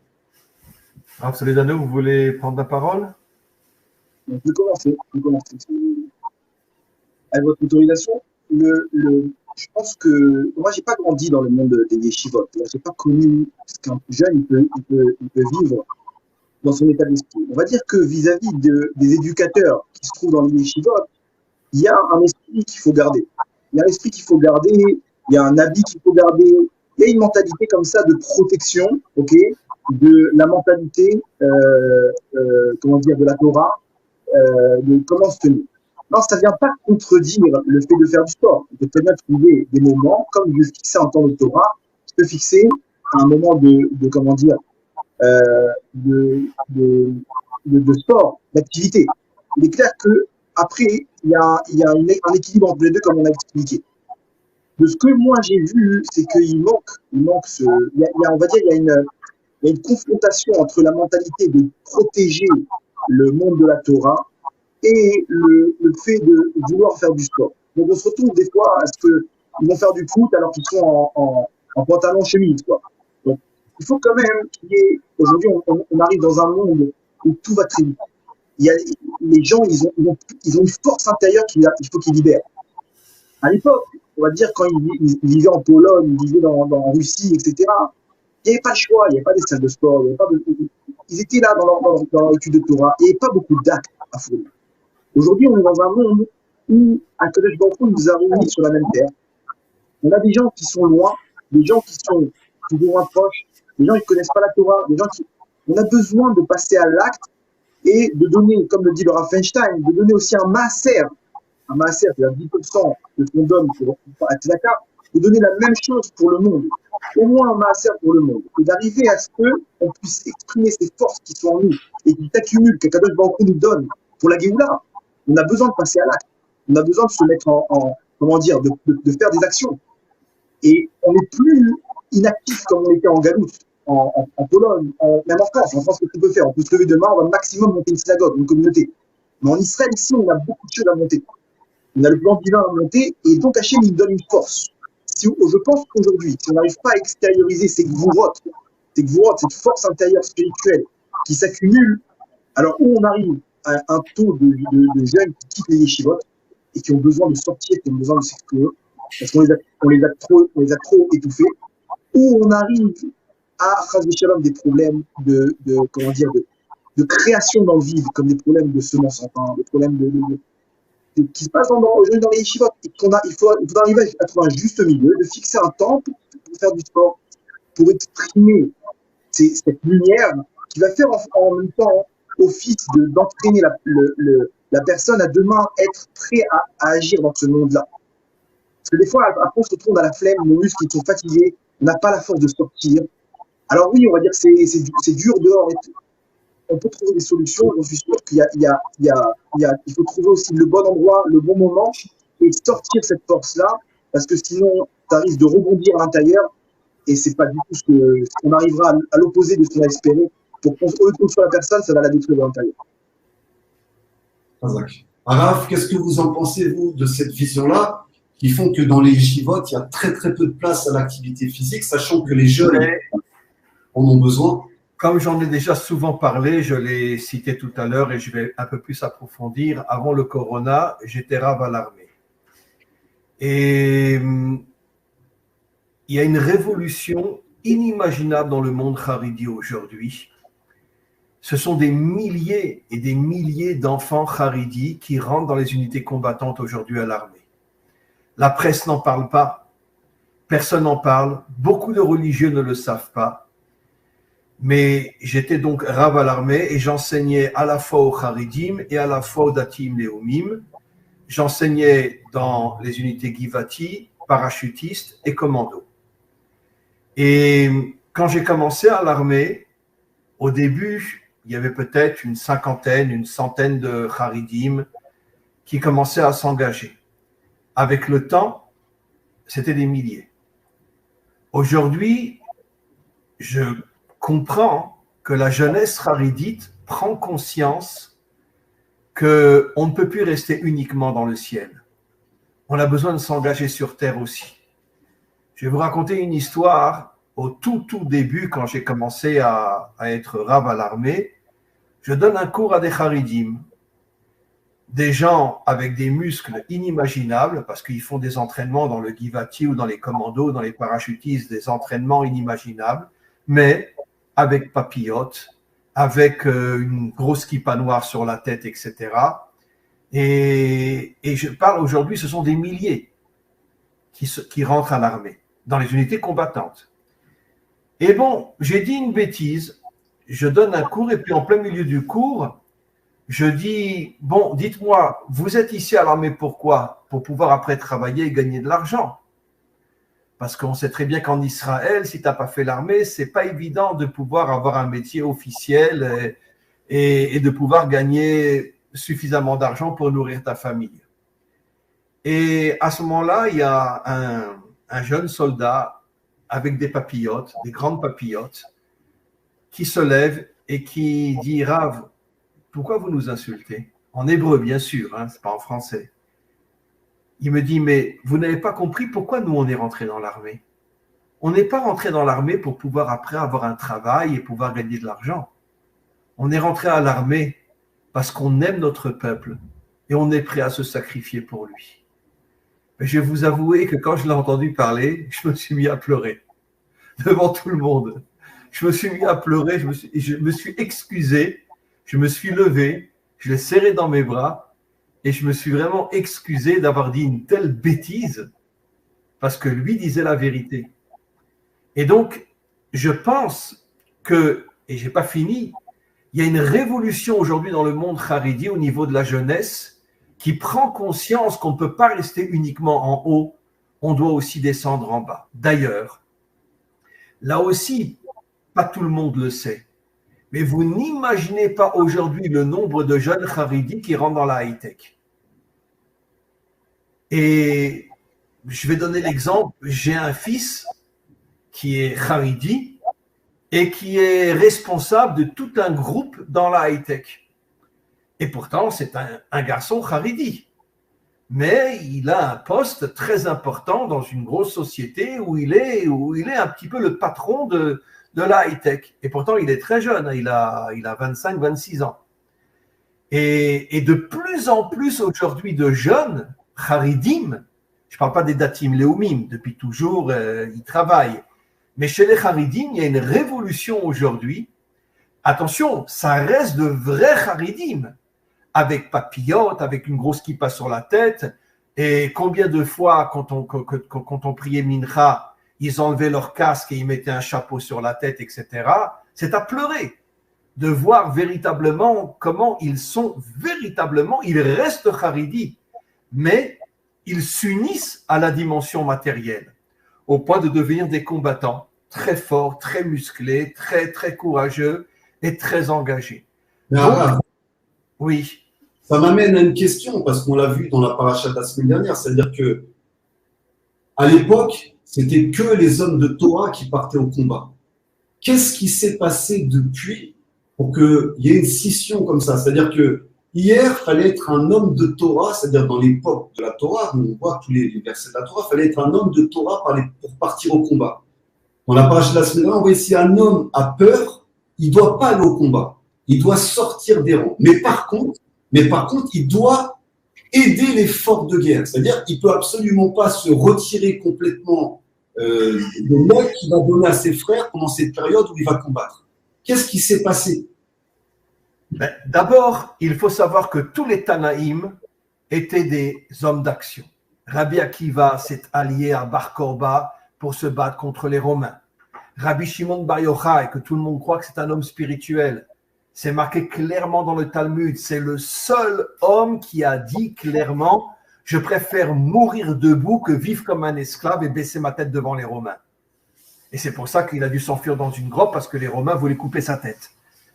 Alors, Toledano, vous voulez prendre la parole? Je peux commencer. Avec votre autorisation, je pense que moi, j'ai pas grandi dans le monde des yeshivot. J'ai pas connu ce qu'un jeune il peut vivre dans son état d'esprit. On va dire que vis-à-vis des éducateurs qui se trouvent dans les yeshivot, il y a un esprit qu'il faut garder. Il y a un esprit qu'il faut garder, il y a un habit qu'il faut garder, il y a une mentalité comme ça de protection, ok, de la mentalité, de la Torah, de comment se tenir. Non, ça ne vient pas contredire le fait de faire du sport. On peut très bien trouver des moments, comme de fixer un temps de Torah, tu peux fixer un moment de sport, d'activité. Il est clair que après, il y a un équilibre entre les deux, comme on a expliqué. De ce que moi j'ai vu, c'est qu'il manque il y a une confrontation entre la mentalité de protéger le monde de la Torah et le fait de vouloir faire du sport. Donc on se retrouve des fois à ce qu'ils vont faire du foot alors qu'ils sont en pantalon chemise, quoi. Donc il faut quand même qu'il y ait... Aujourd'hui, on arrive dans un monde où tout va très vite. Les gens, ils ont une force intérieure qu'il faut qu'ils libèrent. À l'époque, on va dire, quand ils vivaient en Pologne, ils vivaient en Russie, etc., il n'y avait pas le choix, il n'y avait pas des salles de sport, ils étaient là dans leur étude de Torah, il n'y avait pas beaucoup d'actes à fournir. Aujourd'hui, on est dans un monde où un collège d'enfants nous a réunis sur la même terre. On a des gens qui sont loin, des gens qui sont plus ou moins proches, des gens qui ne connaissent pas la Torah, des gens qui... On a besoin de passer à l'acte et de donner, comme le dit le Rav Feinstein, de donner aussi un maaser. Un maaser, c'est-à-dire 10% de ce qu'on donne pour Tzedaka, de donner la même chose pour le monde. Au moins un maaser pour le monde. Et d'arriver à ce qu'on puisse exprimer ces forces qui sont en nous et qui s'accumulent, que Kadosh Baruch Hu nous donne pour la Géoula. On a besoin de passer à l'acte. On a besoin de se mettre de faire des actions. Et on n'est plus inactif comme on était en Galoute, en Pologne, même en France. En France, ce qu'on peut faire, on peut se lever demain, on va maximum monter une synagogue, une communauté. Mais en Israël, ici, on a beaucoup de choses à monter. On a le plan divin à monter, et donc Hachem, il nous donne une force. Je pense qu'aujourd'hui, si on n'arrive pas à extérioriser ces gvurot, cette force intérieure spirituelle qui s'accumule, alors où on arrive à un taux de jeunes qui quittent les yeshivot et qui ont besoin de sortir, qui ont besoin de s'exprimer, parce qu'on les a trop étouffés, où on arrive à des problèmes de de création dans le vide, comme des problèmes de semences, enfin, des problèmes qui se passent aujourd'hui dans les yeshivot. Il faut arriver à trouver un juste milieu, de fixer un temps pour faire du sport, pour exprimer cette lumière qui va faire en même temps office d'entraîner la personne à demain être prêt à agir dans ce monde-là. Parce que des fois, après, on se retrouve à la flemme, nos muscles sont fatigués, on n'a pas la force de sortir. Alors oui, on va dire que c'est dur dehors et tout. On peut trouver des solutions. Je suis sûr qu'il il faut trouver aussi le bon endroit, le bon moment et sortir cette force-là, parce que sinon, ça risque de rebondir à l'intérieur et c'est pas du tout ce qu'on arrivera à l'opposé de ce qu'on a espéré. Pour qu'on retourne sur la personne, ça va la détruire de l'intérieur. Arav, qu'est-ce que vous en pensez, vous, de cette vision-là, qui font que dans les yeshivotes, il y a très très peu de place à l'activité physique, sachant que les jeunes en ont besoin? Comme j'en ai déjà souvent parlé, je l'ai cité tout à l'heure et je vais un peu plus approfondir. Avant le corona, j'étais rav à l'armée. Et il y a une révolution inimaginable dans le monde haridi aujourd'hui. Ce sont des milliers et des milliers d'enfants haridis qui rentrent dans les unités combattantes aujourd'hui à l'armée. La presse n'en parle pas, personne n'en parle, beaucoup de religieux ne le savent pas. Mais j'étais donc rav à l'armée et j'enseignais à la fois aux Haridim et à la fois aux Datim Leumim. J'enseignais dans les unités Givati, parachutistes et commando. Et quand j'ai commencé à l'armée, au début, il y avait peut-être une cinquantaine, une centaine de Haridim qui commençaient à s'engager. Avec le temps, c'était des milliers. Aujourd'hui, je comprend que la jeunesse haridite prend conscience qu'on ne peut plus rester uniquement dans le ciel. On a besoin de s'engager sur terre aussi. Je vais vous raconter une histoire. Au tout début, quand j'ai commencé à être rav à l'armée, je donne un cours à des haridim, des gens avec des muscles inimaginables, parce qu'ils font des entraînements dans le Givati ou dans les commandos, dans les parachutistes, des entraînements inimaginables, mais avec papillotes, avec une grosse kippa noire sur la tête, etc. Et je parle aujourd'hui, ce sont des milliers qui rentrent à l'armée, dans les unités combattantes. Et bon, j'ai dit une bêtise, je donne un cours, et puis en plein milieu du cours, je dis, bon, dites-moi, vous êtes ici à l'armée pourquoi? Pour pouvoir après travailler et gagner de l'argent. Parce qu'on sait très bien qu'en Israël, si tu n'as pas fait l'armée, ce n'est pas évident de pouvoir avoir un métier officiel et de pouvoir gagner suffisamment d'argent pour nourrir ta famille. Et à ce moment-là, il y a un jeune soldat avec des papillotes, des grandes papillotes, qui se lève et qui dit « Rav, pourquoi vous nous insultez ?» En hébreu, bien sûr, hein, ce n'est pas en français. Il me dit, mais vous n'avez pas compris pourquoi nous on est rentré dans l'armée. On n'est pas rentré dans l'armée pour pouvoir après avoir un travail et pouvoir gagner de l'argent. On est rentré à l'armée parce qu'on aime notre peuple et on est prêt à se sacrifier pour lui. Mais je vais vous avouer que quand je l'ai entendu parler, je me suis mis à pleurer devant tout le monde. Je me suis mis à pleurer, je me suis excusé, je me suis levé, je l'ai serré dans mes bras. Et je me suis vraiment excusé d'avoir dit une telle bêtise parce que lui disait la vérité. Et donc, je pense que, et je n'ai pas fini, il y a une révolution aujourd'hui dans le monde haridi au niveau de la jeunesse qui prend conscience qu'on ne peut pas rester uniquement en haut, on doit aussi descendre en bas. D'ailleurs, là aussi, pas tout le monde le sait, mais vous n'imaginez pas aujourd'hui le nombre de jeunes haridis qui rentrent dans la high-tech. Et je vais donner l'exemple, j'ai un fils qui est haridi et qui est responsable de tout un groupe dans la high-tech. Et pourtant, c'est un garçon haridi. Mais il a un poste très important dans une grosse société où il est un petit peu le patron de la high-tech. Et pourtant, il est très jeune, il a 25, 26 ans. Et de plus en plus aujourd'hui de jeunes Haridim, je ne parle pas des Datim Leumim, depuis toujours, ils travaillent. Mais chez les Haridim, il y a une révolution aujourd'hui attention, ça reste de vrais charidim, avec papillotes, avec une grosse kippa sur la tête. Et combien de fois, quand on priait Mincha, ils enlevaient leur casque et ils mettaient un chapeau sur la tête, etc. C'est à pleurer de voir véritablement comment ils sont véritablement, ils restent charidis, mais ils s'unissent à la dimension matérielle, au point de devenir des combattants très forts, très musclés, très, très courageux et très engagés. Donc, oui. Ça m'amène à une question, parce qu'on l'a vu dans la paracha de la semaine dernière, c'est-à-dire que à l'époque, c'était que les hommes de Torah qui partaient au combat. Qu'est-ce qui s'est passé depuis pour qu'il y ait une scission comme ça? C'est-à-dire que hier, il fallait être un homme de Torah, c'est-à-dire dans l'époque de la Torah, où on voit tous les versets de la Torah, il fallait être un homme de Torah pour partir au combat. Dans la paracha de la semaine dernière, on voit si un homme a peur, il ne doit pas aller au combat. Il doit sortir des rangs. Mais par contre, il doit aider les forces de guerre. C'est-à-dire qu'il ne peut absolument pas se retirer complètement de l'aide qu'il va donner à ses frères pendant cette période où il va combattre. Qu'est-ce qui s'est passé? D'abord, il faut savoir que tous les Tanaïm étaient des hommes d'action. Rabbi Akiva s'est allié à Bar Korba pour se battre contre les Romains. Rabbi Shimon Bar Yochai, que tout le monde croit que c'est un homme spirituel, c'est marqué clairement dans le Talmud, c'est le seul homme qui a dit clairement « Je préfère mourir debout que vivre comme un esclave et baisser ma tête devant les Romains ». Et c'est pour ça qu'il a dû s'enfuir dans une grotte parce que les Romains voulaient couper sa tête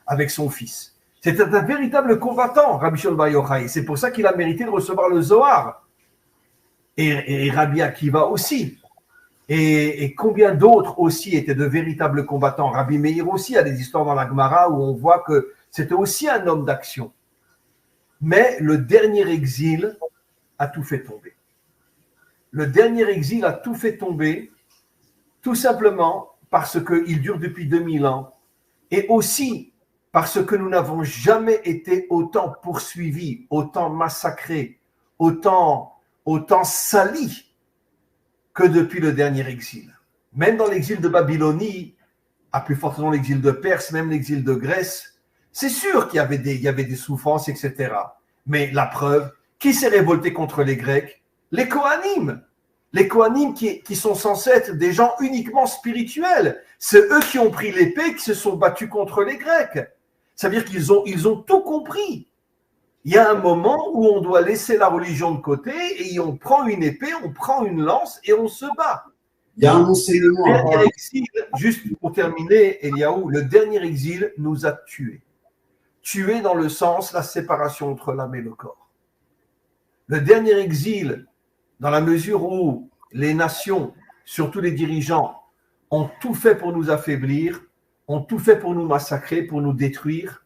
avec son fils. C'était un véritable combattant, Rabbi Shimon Bar Yochai. C'est pour ça qu'il a mérité de recevoir le Zohar. Et Rabbi Akiva aussi. Et combien d'autres aussi étaient de véritables combattants. Rabbi Meir aussi a des histoires dans la Gemara où on voit que c'était aussi un homme d'action. Mais le dernier exil a tout fait tomber. Le dernier exil a tout fait tomber tout simplement parce qu'il dure depuis 2000 ans et aussi parce que nous n'avons jamais été autant poursuivis, autant massacrés, autant salis que depuis le dernier exil. Même dans l'exil de Babylonie, à plus forte raison l'exil de Perse, même l'exil de Grèce, c'est sûr qu'il y avait des souffrances, etc. Mais la preuve, qui s'est révolté contre les Grecs? Les Kohanim. Les Kohanim qui sont censés être des gens uniquement spirituels. C'est eux qui ont pris l'épée, qui se sont battus contre les Grecs. Ça veut dire qu'ils ont tout compris. Il y a un moment où on doit laisser la religion de côté et on prend une épée, on prend une lance et on se bat. Il y a un enseignement. Le dernier exil, juste pour terminer, Eliaou, le dernier exil nous a tués. Tués dans le sens la séparation entre l'âme et le corps. Le dernier exil, dans la mesure où les nations, surtout les dirigeants, ont tout fait pour nous affaiblir, ont tout fait pour nous massacrer, pour nous détruire,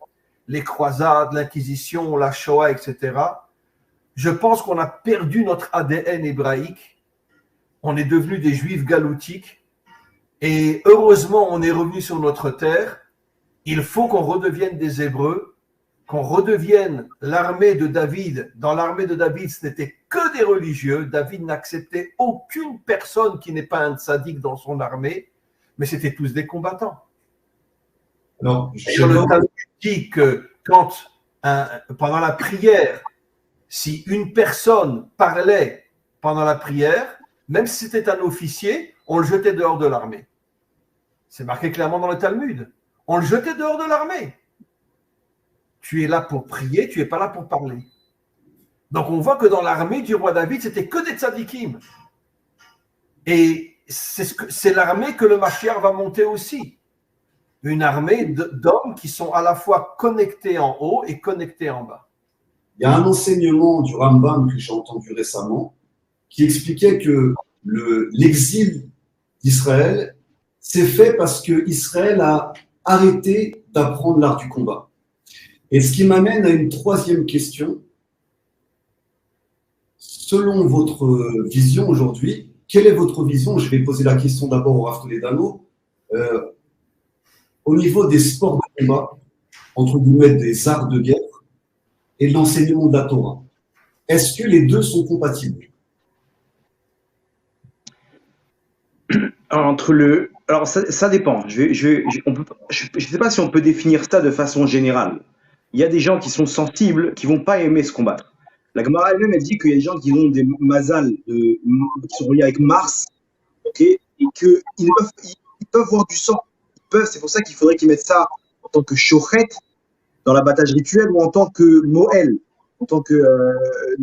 les croisades, l'Inquisition, la Shoah, etc. Je pense qu'on a perdu notre ADN hébraïque, on est devenus des juifs galoutiques, et heureusement on est revenu sur notre terre. Il faut qu'on redevienne des Hébreux, qu'on redevienne l'armée de David. Dans l'armée de David, ce n'était que des religieux. David n'acceptait aucune personne qui n'est pas un tzaddik dans son armée, mais c'était tous des combattants. Alors, le Talmud dit que pendant la prière, si une personne parlait pendant la prière, même si c'était un officier, on le jetait dehors de l'armée. C'est marqué clairement dans le Talmud. On le jetait dehors de l'armée. Tu es là pour prier, tu n'es pas là pour parler. Donc on voit que dans l'armée du roi David, c'était que des tzadikim. Et c'est l'armée que le Mashiach va monter aussi. Une armée d'hommes qui sont à la fois connectés en haut et connectés en bas. Il y a un enseignement du Rambam que j'ai entendu récemment qui expliquait que l'exil d'Israël s'est fait parce que Israël a arrêté d'apprendre l'art du combat. Et ce qui m'amène à une troisième question. Selon votre vision aujourd'hui, quelle est votre vision? Je vais poser la question d'abord au Rav Toledano. Au niveau des sports de combat, entre guillemets des arts de guerre et de l'enseignement de la Torah, est-ce que les deux sont compatibles? Entre le Alors, ça dépend. Je ne sais pas si on peut définir ça de façon générale. Il y a des gens qui sont sensibles, qui vont pas aimer se combattre. La Gemara elle-même, elle dit qu'il y a des gens qui ont des mazals, qui sont reliés avec Mars, ok, et qu'ils peuvent voir du sang. C'est pour ça qu'il faudrait qu'ils mettent ça en tant que shochet dans l'abattage rituel ou en tant que moël, en tant que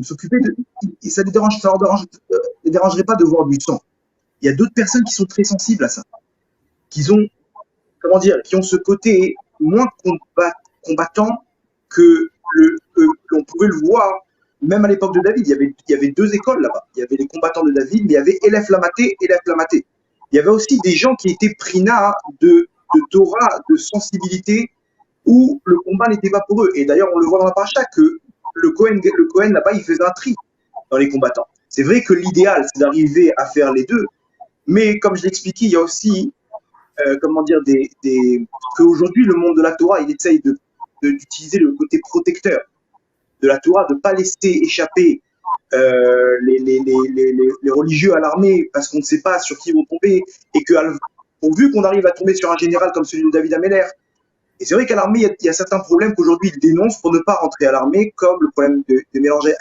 s'occuper de. Et ça les dérangerait pas de voir du sang. Il y a d'autres personnes qui sont très sensibles à ça, qui ont, comment dire, qui ont ce côté moins combattant que l'on pouvait le voir. Même à l'époque de David, il y avait deux écoles là-bas. Il y avait les combattants de David, mais il y avait Elef Lamaté et Elef Lamaté. Il y avait aussi des gens qui étaient prina de Torah, de sensibilité, où le combat n'était pas pour eux. Et d'ailleurs, on le voit dans la paracha que le Cohen là-bas, il faisait un tri dans les combattants. C'est vrai que l'idéal, c'est d'arriver à faire les deux, mais comme je l'ai expliqué, il y a aussi, comment dire, qu'aujourd'hui, le monde de la Torah, il essaye d'utiliser le côté protecteur de la Torah, de ne pas laisser échapper les religieux à l'armée parce qu'on ne sait pas sur qui ils vont tomber et que pourvu qu'on arrive à tomber sur un général comme celui de David Ameller. Et c'est vrai qu'à l'armée, il y a certains problèmes qu'aujourd'hui ils dénoncent pour ne pas rentrer à l'armée, comme le problème de mélanger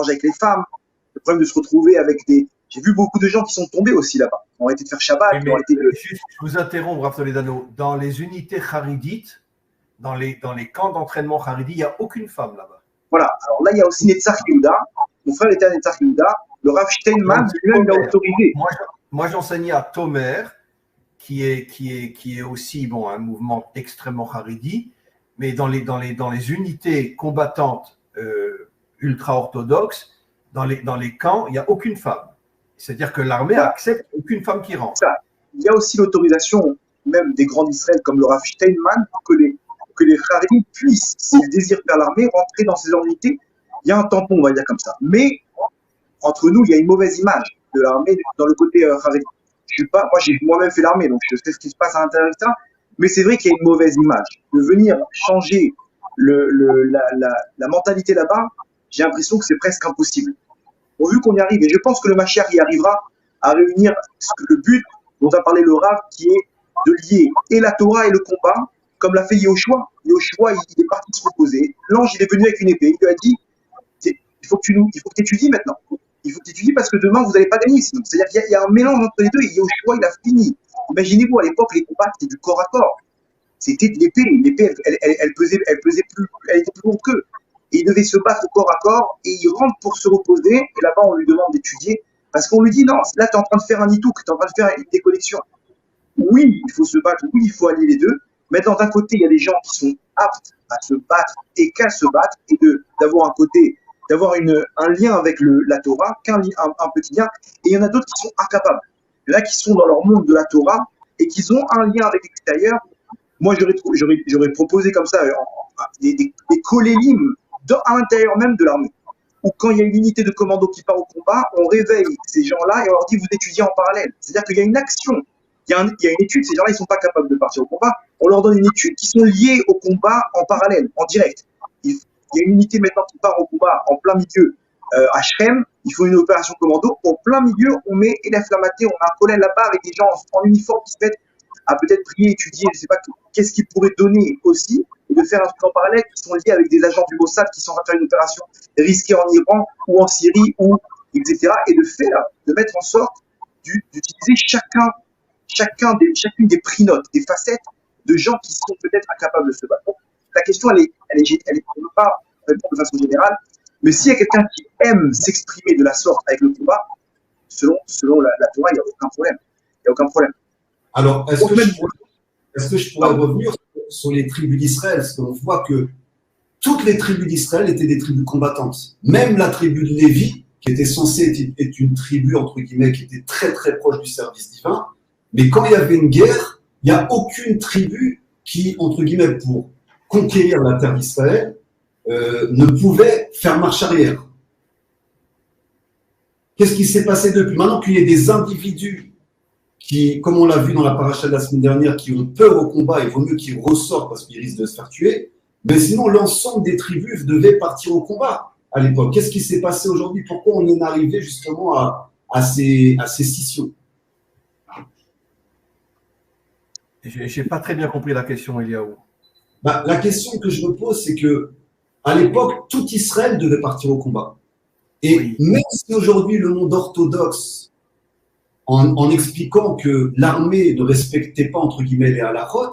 avec les femmes, le problème de se retrouver avec des. J'ai vu beaucoup de gens qui sont tombés aussi là-bas, qui ont arrêté de faire Shabbat. Juste, je vous interromps, Rav Toledano. Dans les unités haridites, dans les camps d'entraînement haridis, il n'y a aucune femme là-bas. Voilà. Alors là, il y a aussi Netzach Yehuda. Mon frère était à Netzach Yehuda. Le Rav Steinman, lui-même, l'a autorisé. Moi, j'enseignais à Tomer, qui est aussi un mouvement extrêmement haridi, mais dans les unités combattantes ultra-orthodoxes, dans les camps, il n'y a aucune femme. C'est-à-dire que l'armée accepte aucune femme qui rentre. Ça. Il y a aussi l'autorisation, même des grands d'Israël comme le Rav Steinman, pour que les Haredim puissent, s'ils désirent faire l'armée, rentrer dans ces unités. Il y a un tampon, on va dire comme ça. Mais, entre nous, il y a une mauvaise image de l'armée dans le côté Haredim. Moi, j'ai moi-même fait l'armée, donc je sais ce qui se passe à l'intérieur de ça. Mais c'est vrai qu'il y a une mauvaise image. De venir changer la mentalité là-bas, j'ai l'impression que c'est presque impossible. Vu qu'on y arrive, et je pense que le Mashiach y arrivera à réunir le but dont a parlé le Rav, qui est de lier et la Torah et le combat, comme l'a fait Yoshua. Yoshua, il est parti se reposer. L'ange, il est venu avec une épée. Il lui a dit, il faut que tu étudies maintenant. Il faut que tu étudies parce que demain, vous n'allez pas gagner. C'est-à-dire qu'il y a un mélange entre les deux et Yoshua, il a fini. Imaginez-vous, à l'époque, les combats, c'était du corps à corps. C'était de l'épée. L'épée, elle pesait plus, elle était plus lourde qu'eux. Et il devait se battre au corps à corps et il rentre pour se reposer. Et là-bas, on lui demande d'étudier parce qu'on lui dit non, là, tu es en train de faire un nitouk, tu es en train de faire une déconnexion. Oui, il faut se battre, oui, il faut allier les deux. Maintenant, d'un côté, il y a des gens qui sont aptes à se battre et qu'à se battre et d'avoir un lien avec la Torah, un petit lien. Et il y en a d'autres qui sont incapables. Il y en a qui sont dans leur monde de la Torah et qui ont un lien avec l'extérieur. Moi, j'aurais proposé comme ça des kolélim à l'intérieur même de l'armée. Ou quand il y a une unité de commando qui part au combat, on réveille ces gens-là et on leur dit vous étudiez en parallèle. C'est-à-dire qu'il y a une action, il y a une étude, ces gens-là ils ne sont pas capables de partir au combat, on leur donne une étude qui sont liées au combat en parallèle, en direct. Il y a une unité maintenant qui part au combat en plein milieu à Shrem, il faut une opération commando, en plein milieu on met Elef Lamaté, on a un collègue là-bas avec des gens en uniforme qui se mettent à peut-être prier, étudier, je ne sais pas qu'est-ce qu'ils pourraient donner aussi, et de faire un truc en parallèle qui sont liés avec des agents du Mossad qui sont en train de faire une opération risquée en Iran ou en Syrie, etc. Et de mettre en sorte d'utiliser chacune des prinotes, des facettes de gens qui sont peut-être incapables de se battre. Donc, la question, on ne peut pas répondre de façon générale, mais s'il y a quelqu'un qui aime s'exprimer de la sorte avec le combat, selon la Torah, il n'y a aucun problème. Il n'y a aucun problème. Alors, est-ce que je pourrais revenir sur les tribus d'Israël? Parce qu'on voit que toutes les tribus d'Israël étaient des tribus combattantes. Même la tribu de Lévi, qui était censée être une tribu, entre guillemets, qui était très très proche du service divin. Mais quand il y avait une guerre, il n'y a aucune tribu qui, entre guillemets, pour conquérir la terre d'Israël, ne pouvait faire marche arrière. Qu'est-ce qui s'est passé depuis? Maintenant qu'il y a des individus qui, comme on l'a vu dans la paracha de la semaine dernière, qui ont peur au combat, il vaut mieux qu'ils ressortent parce qu'ils risquent de se faire tuer. Mais sinon, l'ensemble des tribus devaient partir au combat à l'époque. Qu'est-ce qui s'est passé aujourd'hui? Pourquoi on est arrivé justement à ces scissions? J'ai pas très bien compris la question, Eliaou. Bah, la question que je me pose, c'est que à l'époque, tout Israël devait partir au combat. Et Oui. même si aujourd'hui le monde orthodoxe, en expliquant que l'armée ne respectait pas, entre guillemets, les halachot,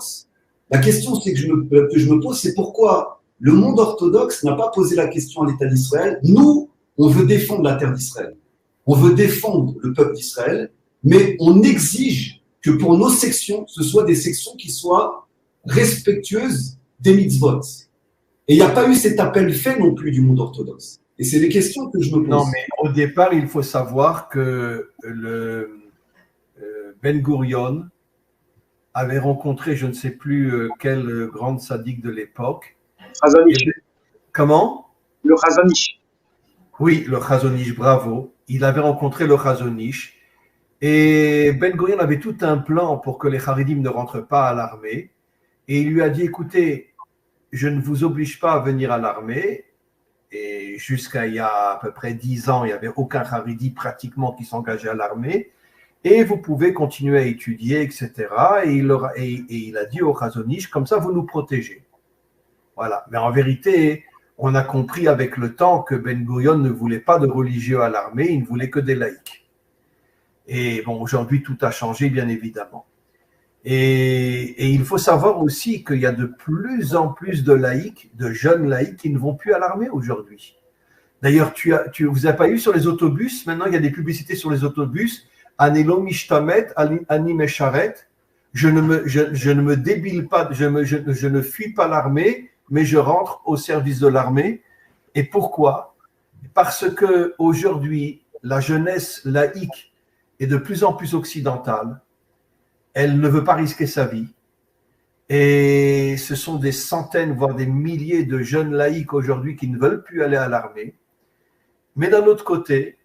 la question que je me pose, c'est pourquoi le monde orthodoxe n'a pas posé la question à l'État d'Israël. Nous, on veut défendre la terre d'Israël. On veut défendre le peuple d'Israël, mais on exige que pour nos sections, ce soit des sections qui soient respectueuses des mitzvot. Et il n'y a pas eu cet appel fait non plus du monde orthodoxe. Et c'est les questions que je me pose. Non, mais au départ, il faut savoir que le Ben Gurion avait rencontré, je ne sais plus quelle grande sadique de l'époque. Chazon-Ish. Comment? Le Chazon-Ish. Oui, le Chazon Ish, bravo. Il avait rencontré le Chazon Ish. Et Ben Gurion avait tout un plan pour que les Haridim ne rentrent pas à l'armée. Et il lui a dit, écoutez, je ne vous oblige pas à venir à l'armée. Et jusqu'à il y a à peu près 10 ans, il n'y avait aucun Haridi pratiquement qui s'engageait à l'armée. Et vous pouvez continuer à étudier, etc. Et il a dit au Chazon Ish, comme ça, vous nous protégez. Voilà. Mais en vérité, on a compris avec le temps que Ben Gurion ne voulait pas de religieux à l'armée, il ne voulait que des laïcs. Et bon, aujourd'hui, tout a changé, bien évidemment. Et il faut savoir aussi qu'il y a de plus en plus de laïcs, de jeunes laïcs qui ne vont plus à l'armée aujourd'hui. D'ailleurs, vous n'avez pas eu sur les autobus, maintenant il y a des publicités sur les autobus, Anelo Mishtamet, Ani Mesharet, je ne me débile pas, je ne fuis pas l'armée, mais je rentre au service de l'armée. Et pourquoi? Parce que aujourd'hui, la jeunesse laïque est de plus en plus occidentale. Elle ne veut pas risquer sa vie. Et ce sont des centaines, voire des milliers de jeunes laïcs aujourd'hui qui ne veulent plus aller à l'armée. Mais d'un autre côté,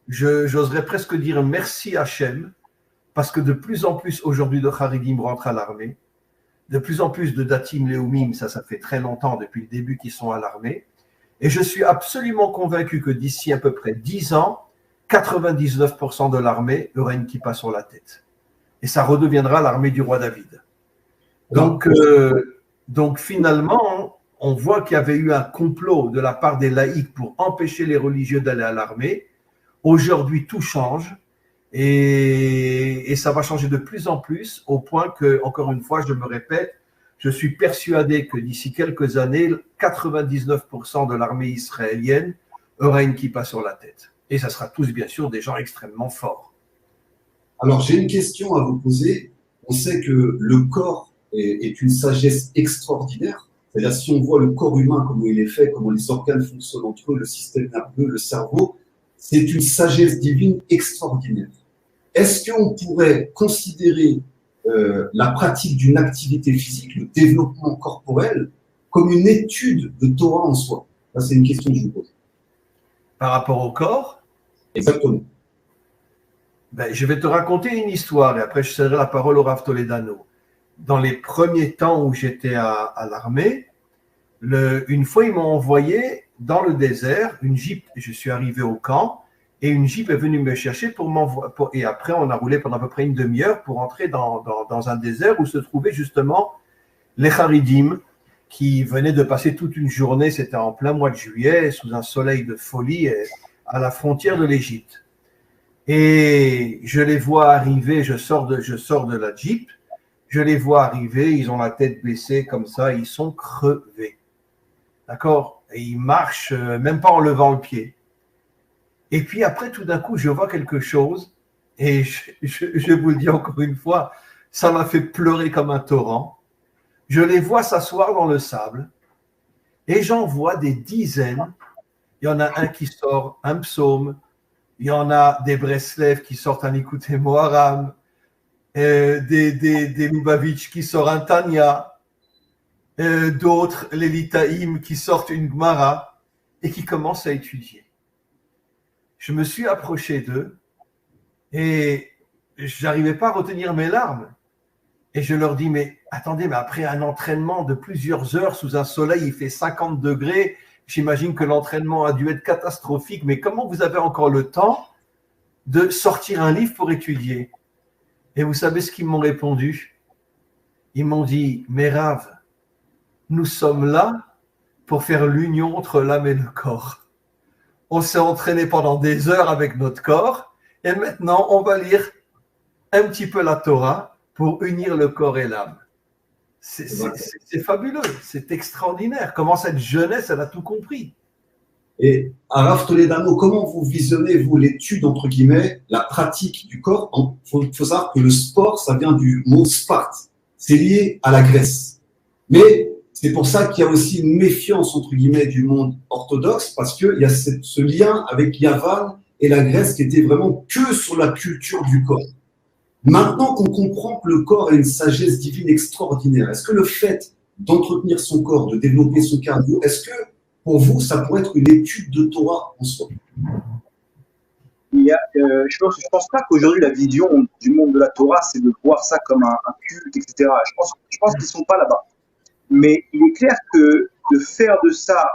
j'oserais presque dire merci Hachem, parce que de plus en plus aujourd'hui de Haridim rentrent à l'armée. De plus en plus de Datim Leumim, ça fait très longtemps depuis le début qu'ils sont à l'armée. Et je suis absolument convaincu que d'ici à peu près 10 ans, 99% de l'armée aura une kippa sur la tête. Et ça redeviendra l'armée du roi David. Donc finalement, on voit qu'il y avait eu un complot de la part des laïcs pour empêcher les religieux d'aller à l'armée. Aujourd'hui, tout change et ça va changer de plus en plus au point que, encore une fois, je me répète, je suis persuadé que d'ici quelques années, 99% de l'armée israélienne aura une kippa sur la tête. Et ça sera tous, bien sûr, des gens extrêmement forts. Alors, j'ai une question à vous poser. On sait que le corps est une sagesse extraordinaire. C'est-à-dire, si on voit le corps humain, comment il est fait, comment les organes fonctionnent entre eux, le système nerveux, le cerveau, c'est une sagesse divine extraordinaire. Est-ce qu'on pourrait considérer la pratique d'une activité physique, le développement corporel, comme une étude de Torah en soi? Ça, c'est une question que je vous pose. Par rapport au corps? Exactement. Ben, je vais te raconter une histoire et après je céderai la parole au Rav Toledano. Dans les premiers temps où j'étais à l'armée, une fois ils m'ont envoyé dans le désert une Jeep. Je suis arrivé au camp et une Jeep est venue me chercher pour m'envoyer. Et après on a roulé pendant à peu près une demi-heure pour entrer dans un désert où se trouvaient justement les Haridim qui venaient de passer toute une journée, c'était en plein mois de juillet, sous un soleil de folie à la frontière de l'Égypte. Et je les vois arriver, je sors de la Jeep, je les vois arriver, ils ont la tête baissée comme ça, ils sont crevés. D'accord? Et ils marchent même pas en levant le pied. Et puis après, tout d'un coup, je vois quelque chose, et je vous le dis encore une fois, ça m'a fait pleurer comme un torrent. Je les vois s'asseoir dans le sable, et j'en vois des dizaines. Il y en a un qui sort un psaume, il y en a des Breslev qui sortent un Écoutez Moharam, des Lubavitch qui sortent un Tanya, d'autres, les Litaïm qui sortent une Gemara et qui commencent à étudier. Je me suis approché d'eux et j'arrivais pas à retenir mes larmes. Et je leur dis, mais attendez, mais après un entraînement de plusieurs heures sous un soleil, il fait 50 degrés, j'imagine que l'entraînement a dû être catastrophique, mais comment vous avez encore le temps de sortir un livre pour étudier? Et vous savez ce qu'ils m'ont répondu? Ils m'ont dit, mais Rav, nous sommes là pour faire l'union entre l'âme et le corps. On s'est entraîné pendant des heures avec notre corps et maintenant on va lire un petit peu la Torah pour unir le corps et l'âme. C'est fabuleux, c'est extraordinaire. Comment cette jeunesse, elle a tout compris. Et Arav Toledano, comment vous visionnez, vous, l'étude, entre guillemets, la pratique du corps? Il faut savoir que le sport, ça vient du mot Sparte. C'est lié à la Grèce. Mais c'est pour ça qu'il y a aussi une méfiance, entre guillemets, du monde orthodoxe, parce qu'il y a ce lien avec Yavan et la Grèce qui était vraiment que sur la culture du corps. Maintenant qu'on comprend que le corps a une sagesse divine extraordinaire, est-ce que le fait d'entretenir son corps, de développer son cardio, est-ce que pour vous, ça pourrait être une étude de Torah en soi? Je pense pas qu'aujourd'hui la vision du monde de la Torah, c'est de voir ça comme un culte, etc. Je pense qu'ils sont pas là-bas. Mais il est clair que de faire de ça,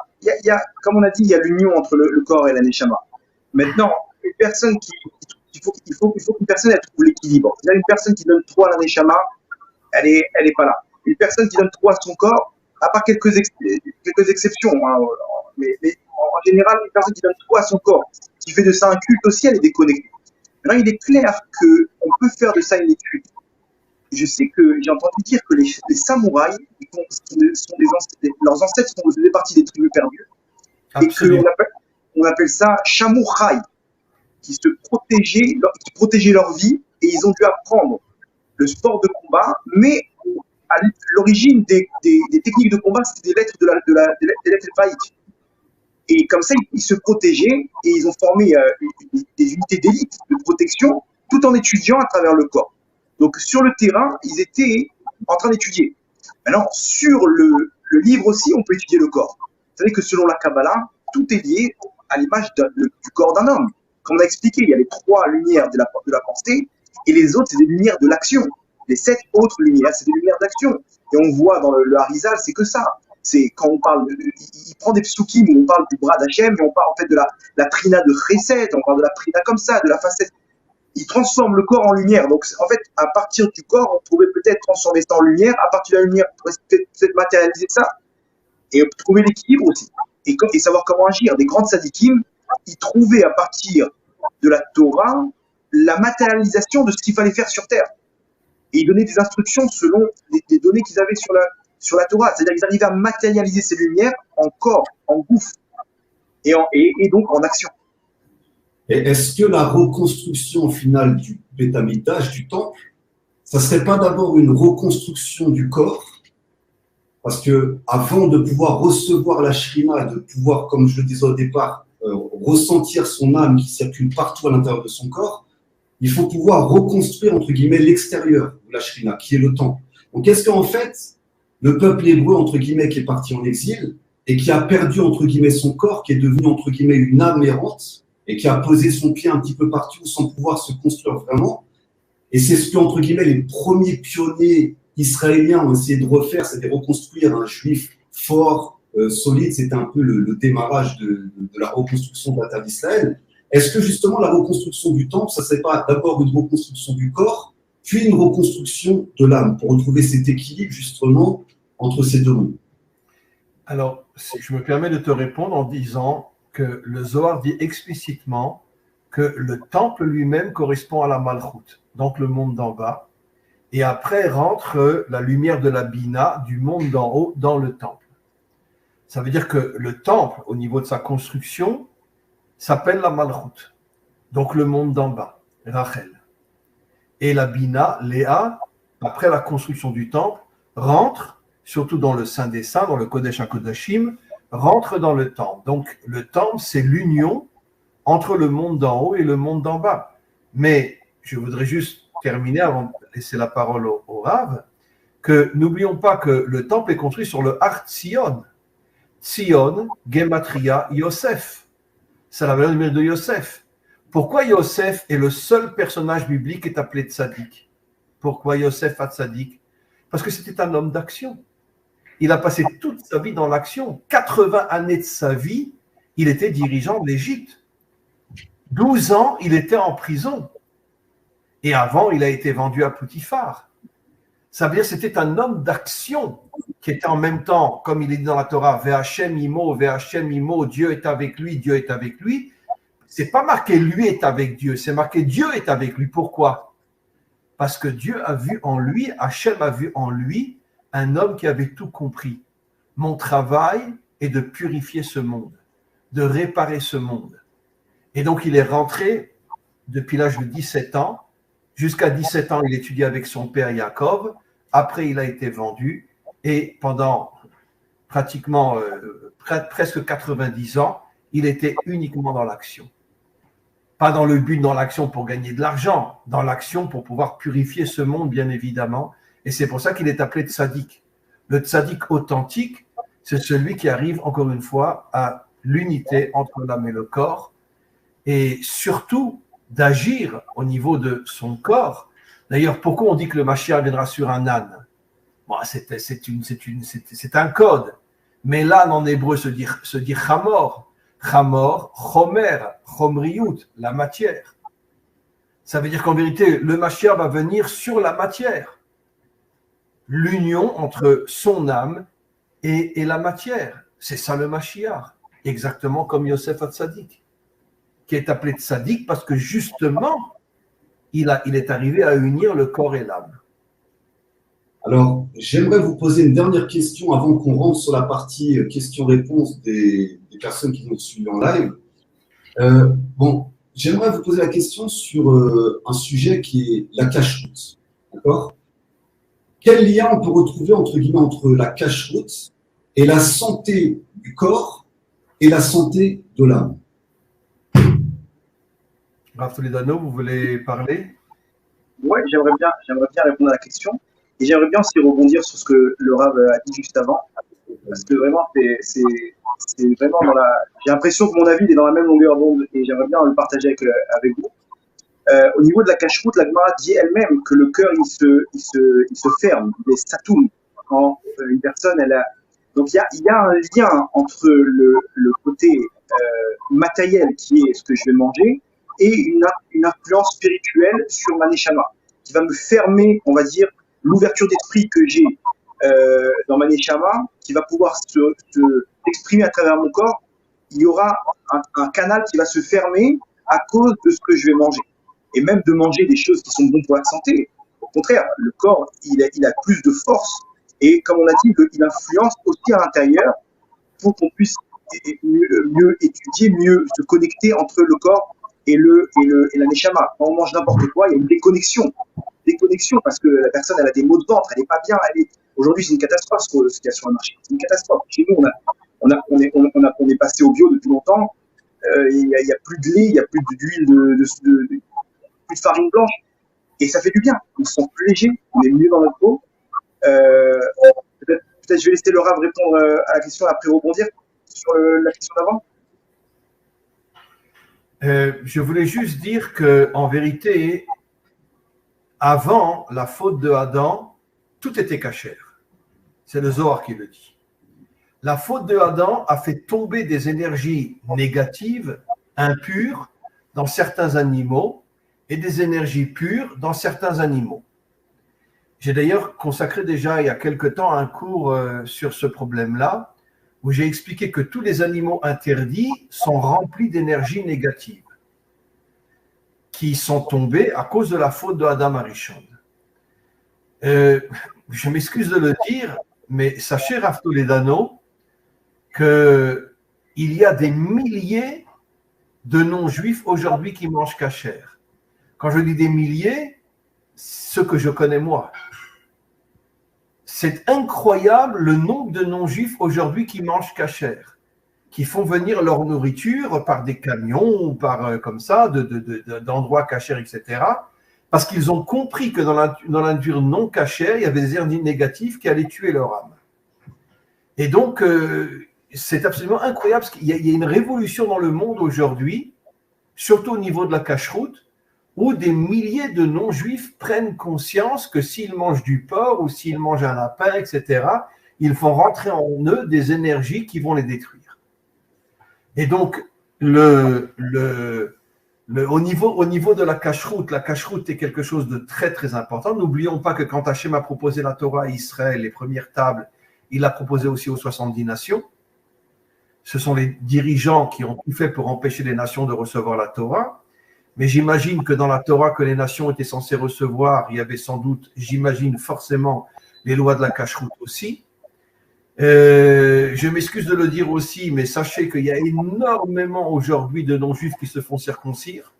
comme on a dit, il y a l'union entre le corps et la neshama. Maintenant, une personne il faut qu'une personne elle trouve l'équilibre. C'est-à-dire une personne qui donne trop à la neshama, elle est pas là. Une personne qui donne trop à son corps, à part quelques exceptions, hein, mais en général, une personne qui donne trop à son corps, qui fait de ça un culte aussi, elle est déconnectée. Maintenant, il est clair qu'on peut faire de ça une étude. Je sais que j'ai entendu dire que les samouraïs, leurs ancêtres faisaient partie des tribus perdues, Absolument. et qu'on appelle ça chamouraï, qui protégeaient leur vie, et ils ont dû apprendre le sport de combat, mais à l'origine des techniques de combat, c'était des lettres des lettres hébraïques. Et comme ça, ils se protégeaient et ils ont formé des unités d'élite de protection tout en étudiant à travers le corps. Donc sur le terrain, ils étaient en train d'étudier. Maintenant, sur le livre aussi, on peut étudier le corps. Vous savez que selon la Kabbalah, tout est lié à l'image du corps d'un homme. Comme on a expliqué, il y a les 3 lumières de la pensée et les autres, c'est des lumières de l'action. Les 7 autres lumières, c'est des lumières d'action. Et on voit dans le Harizal, c'est que ça. C'est quand on parle, il prend des psukim où on parle du bras d'Hachem, et on parle en fait de la trina de Chesed, on parle de la trina comme ça, de la facette. Il transforme le corps en lumière. Donc en fait, à partir du corps, on pourrait peut-être transformer ça en lumière. À partir de la lumière, on pourrait peut-être matérialiser ça et trouver l'équilibre aussi. Et savoir comment agir. Des grandes sadikim, ils trouvaient à partir de la Torah la matérialisation de ce qu'il fallait faire sur Terre. Et ils donnaient des instructions selon les données qu'ils avaient sur la Torah. C'est-à-dire qu'ils arrivaient à matérialiser ces lumières en corps, en gouffre, et donc en action. Et est-ce que la reconstruction finale du Beth Amikdash, du temple, ça ne serait pas d'abord une reconstruction du corps? Parce que avant de pouvoir recevoir la Shrina, de pouvoir, comme je le disais au départ, ressentir son âme qui circule partout à l'intérieur de son corps, il faut pouvoir reconstruire, entre guillemets, l'extérieur de la Shrina, qui est le temple. Donc, est-ce qu'en fait, le peuple hébreu, entre guillemets, qui est parti en exil et qui a perdu, entre guillemets, son corps, qui est devenu, entre guillemets, une âme errante et qui a posé son pied un petit peu partout sans pouvoir se construire vraiment, et c'est ce que, entre guillemets, les premiers pionniers israéliens ont essayé de refaire, c'était reconstruire un juif fort, solide. C'était un peu le démarrage de la reconstruction de la terre d'Israël. Est-ce que justement la reconstruction du temple, ça ne serait pas d'abord une reconstruction du corps, puis une reconstruction de l'âme, pour retrouver cet équilibre justement entre ces deux mondes? Alors, je me permets de te répondre en disant que le Zohar dit explicitement que le temple lui-même correspond à la Malchut, donc le monde d'en bas, et après rentre la lumière de la Bina du monde d'en haut dans le temple. Ça veut dire que le temple, au niveau de sa construction, s'appelle la Malchut, donc le monde d'en bas, Rachel. Et la Bina, Léa, après la construction du temple, rentre, surtout dans le Saint des Saints, dans le Kodesh HaKodashim, rentre dans le temple. Donc le temple, c'est l'union entre le monde d'en haut et le monde d'en bas. Mais je voudrais juste terminer, avant de laisser la parole au Rav, que n'oublions pas que le temple est construit sur le Har Tzion. Tzion, Gematria, Yosef. C'est la valeur numérique de Yosef. Pourquoi Yosef est le seul personnage biblique qui est appelé Tzadik? Pourquoi Yosef a Tzadik? Parce que c'était un homme d'action. Il a passé toute sa vie dans l'action. 80 années de sa vie, il était dirigeant de l'Égypte. 12 ans, il était en prison. Et avant, il a été vendu à Poutifar. Ça veut dire que c'était un homme d'action qui était en même temps, comme il est dit dans la Torah, Ve'Hashem imo, Dieu est avec lui, Dieu est avec lui. C'est pas marqué lui est avec Dieu, c'est marqué Dieu est avec lui. Pourquoi? Parce que Dieu a vu en lui, Hachem a vu en lui un homme qui avait tout compris. Mon travail est de purifier ce monde, de réparer ce monde. Et donc il est rentré depuis l'âge de 17 ans. Jusqu'à 17 ans, il étudiait avec son père Yaakov. Après, il a été vendu. Et pendant pratiquement presque 90 ans, il était uniquement dans l'action. Pas dans le but, dans l'action pour gagner de l'argent, dans l'action pour pouvoir purifier ce monde, bien évidemment. Et c'est pour ça qu'il est appelé tzaddik. Le tzaddik authentique, c'est celui qui arrive, encore une fois, à l'unité entre l'âme et le corps, et surtout d'agir au niveau de son corps. D'ailleurs, pourquoi on dit que le Mashiach viendra sur un âne? Bon, c'est un code. Mais l'âne en hébreu se dit chamor. Chamor, chomer, chomriout, la matière. Ça veut dire qu'en vérité, le Mashiach va venir sur la matière. L'union entre son âme et la matière. C'est ça le Mashiach. Exactement comme Yosef HaTzadik, qui est appelé Tzadik parce que justement, il est arrivé à unir le corps et l'âme. Alors, j'aimerais vous poser une dernière question avant qu'on rentre sur la partie questions-réponses des personnes qui nous suivent en live. J'aimerais vous poser la question sur un sujet qui est la cache-route. D'accord? Quel lien on peut retrouver entre la cache-route et la santé du corps et la santé de l'âme? Rav Toledano, vous voulez parler? Oui, j'aimerais bien répondre à la question. Et j'aimerais bien aussi rebondir sur ce que le Rav a dit juste avant. Parce que vraiment, c'est vraiment dans la. J'ai l'impression que mon avis est dans la même longueur d'onde et j'aimerais bien le partager avec vous. Au niveau de la cache-route, la Gemara dit elle-même que le cœur il se ferme, il est satoum quand une personne elle a. Donc il y a un lien entre le côté matériel qui est ce que je vais manger et une influence spirituelle sur ma neshama qui va me fermer, on va dire, l'ouverture d'esprit que j'ai dans ma neshama qui va pouvoir s'exprimer à travers mon corps. Il y aura un canal qui va se fermer à cause de ce que je vais manger. Et même de manger des choses qui sont bonnes pour la santé. Au contraire, le corps, il a plus de force. Et comme on a dit, il influence aussi à l'intérieur pour qu'on puisse mieux étudier, mieux se connecter entre le corps et la neshama. Quand on mange n'importe quoi, il y a une déconnexion. Déconnexion parce que la personne, elle a des maux de ventre, elle n'est pas bien. Aujourd'hui, c'est une catastrophe ce qu'il y a sur le marché. C'est une catastrophe. Chez nous, on est passé au bio depuis longtemps. Il n'y a plus de lait, il n'y a plus d'huile, plus de farine blanche. Et ça fait du bien. On se sent plus léger, on est mieux dans notre peau. Peut-être je vais laisser le Rav répondre à la question et après rebondir sur la question d'avant. Je voulais juste dire qu'en vérité, avant la faute de Adam, tout était cachère. C'est le Zohar qui le dit. La faute de Adam a fait tomber des énergies négatives, impures, dans certains animaux et des énergies pures dans certains animaux. J'ai d'ailleurs consacré déjà il y a quelque temps un cours sur ce problème-là, où j'ai expliqué que tous les animaux interdits sont remplis d'énergie négative, qui sont tombés à cause de la faute de Adam Arishon. Je m'excuse de le dire, mais sachez, Rav Toledano, qu'il y a des milliers de non-juifs aujourd'hui qui mangent cachère. Quand je dis des milliers, ceux que je connais moi. C'est incroyable le nombre de non-juifs aujourd'hui qui mangent cachère, qui font venir leur nourriture par des camions ou par comme ça, d'endroits cachères, etc. Parce qu'ils ont compris que dans la nature non cachère, il y avait des énergies négatives qui allaient tuer leur âme. Et donc, c'est absolument incroyable, parce qu'il y a une révolution dans le monde aujourd'hui, surtout au niveau de la cache-route, où des milliers de non-juifs prennent conscience que s'ils mangent du porc ou s'ils mangent un lapin, etc., ils font rentrer en eux des énergies qui vont les détruire. Et donc, Au niveau de la cacheroute est quelque chose de très très important. N'oublions pas que quand Hachem a proposé la Torah à Israël, les premières tables, il l'a proposé aussi aux 70 nations. Ce sont les dirigeants qui ont tout fait pour empêcher les nations de recevoir la Torah. Mais j'imagine que dans la Torah que les nations étaient censées recevoir, il y avait sans doute, j'imagine forcément, les lois de la cacheroute aussi. Je m'excuse de le dire aussi, mais sachez qu'il y a énormément aujourd'hui de non-juifs qui se font circoncire.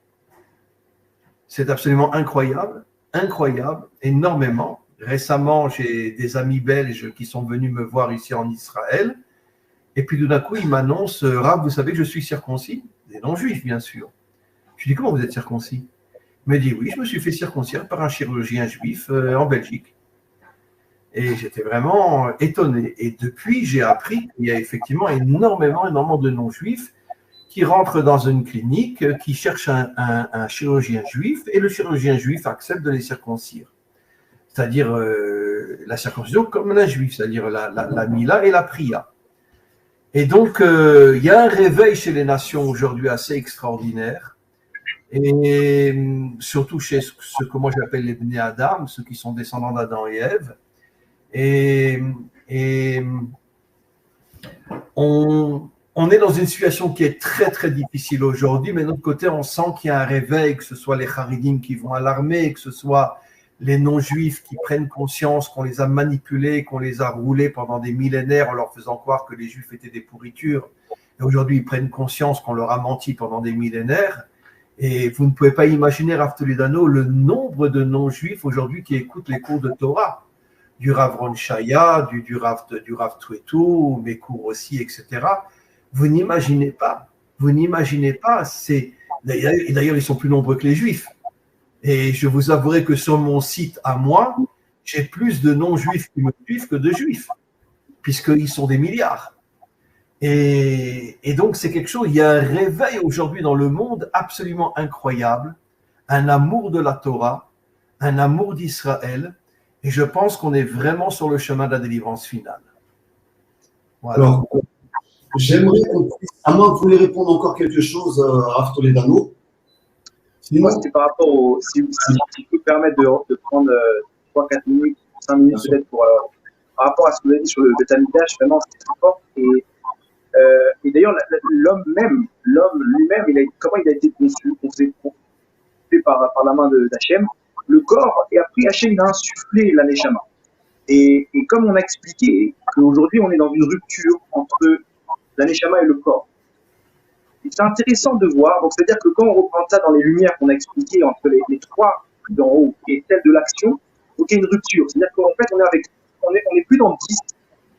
C'est absolument incroyable, énormément. Récemment, j'ai des amis belges qui sont venus me voir ici en Israël. Et puis, tout d'un coup, ils m'annoncent, Rav, vous savez que je suis circoncis? Des non-juifs, bien sûr. Je dis, comment vous êtes circoncis? Il me dit, oui, je me suis fait circoncire par un chirurgien juif en Belgique. Et j'étais vraiment étonné. Et depuis, j'ai appris qu'il y a effectivement énormément de non-juifs qui rentrent dans une clinique, qui cherchent un chirurgien juif, et le chirurgien juif accepte de les circoncire. C'est-à-dire la circoncision comme un juif, c'est-à-dire la mila et la priya. Et donc, il y a un réveil chez les nations aujourd'hui assez extraordinaire, et surtout chez ce que moi j'appelle les Bnei Adam, ceux qui sont descendants d'Adam et Ève. Et on est dans une situation qui est très très difficile aujourd'hui, mais d'un autre côté, on sent qu'il y a un réveil, que ce soit les Haridim qui vont à l'armée, que ce soit les non-juifs qui prennent conscience qu'on les a manipulés, qu'on les a roulés pendant des millénaires en leur faisant croire que les juifs étaient des pourritures. Et aujourd'hui, ils prennent conscience qu'on leur a menti pendant des millénaires. Et vous ne pouvez pas imaginer, Rav Toledano, le nombre de non-juifs aujourd'hui qui écoutent les cours de Torah, du Rav Ron Shaya, du Rav Twetou, mes cours aussi, etc. Vous n'imaginez pas. D'ailleurs, ils sont plus nombreux que les juifs. Et je vous avouerai que sur mon site à moi, j'ai plus de non-juifs qui me suivent que de juifs, puisqu'ils sont des milliards. Et donc, c'est quelque chose, il y a un réveil aujourd'hui dans le monde absolument incroyable, un amour de la Torah, un amour d'Israël, et je pense qu'on est vraiment sur le chemin de la délivrance finale. Voilà. Alors, j'aimerais qu'on puisse, à moins que vous voulez répondre encore quelque chose, Rav Toledano. Moi, c'était par rapport au. Si je peux me permettre de prendre 3-4 minutes, 5 minutes peut-être par rapport à ce que vous avez dit sur le Beth Amikdash, vraiment, c'est très fort. Et d'ailleurs, l'homme lui-même, comment il a été conçu par la main d'Hachem, le corps, et après Hachem il a insufflé la Neshama. Et comme on a expliqué qu'aujourd'hui, on est dans une rupture entre la Neshama et le corps. C'est intéressant de voir, donc c'est-à-dire que quand on reprend ça dans les lumières qu'on a expliquées entre les trois d'en haut et celle de l'action, donc il y a une rupture. C'est-à-dire qu'en fait, on est plus dans 10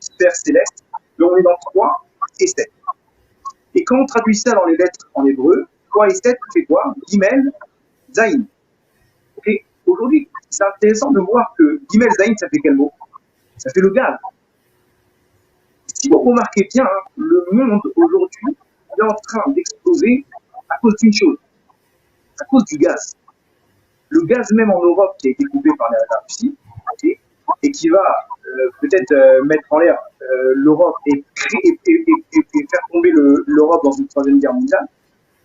sphères célestes, mais on est dans 3 et 7. Et quand on traduit ça dans les lettres en hébreu, 3 et 7, c'est quoi? Gimel, Zayin. Okay. Aujourd'hui, c'est intéressant de voir que Gimel, Zayin, ça fait quel mot? Ça fait le gaz. Si vous remarquez bien, le monde aujourd'hui est en train d'exploser à cause d'une chose, à cause du gaz. Le gaz même en Europe qui a été coupé par la Russie, okay, et qui va peut-être mettre en l'air l'Europe et faire tomber l'Europe dans une troisième guerre mondiale.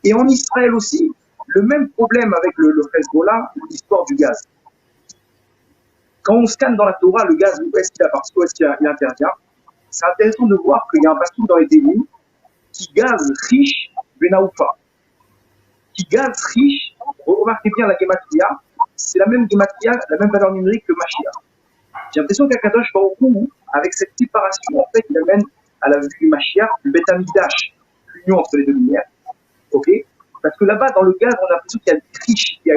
Et en Israël aussi, le même problème avec le Hezbollah, l'histoire du gaz. Quand on scanne dans la Torah le gaz, où est-ce qu'il appartient, où est-ce qu'il intervient, c'est intéressant de voir qu'il y a un passage dans les Télim qui gaz riche Benaoufa. Qui gaz riche, remarquez bien la Gematria, c'est la même Gematria, la même valeur numérique que Mashiach. J'ai l'impression qu'Akadosh Baruch Hu, avec cette séparation, en fait, il amène à la vue du Mashiach, du Beth Amikdash, l'union entre les deux lumières. Ok? Parce que là-bas, dans le gaz, on a l'impression qu'il y a une triche, il y a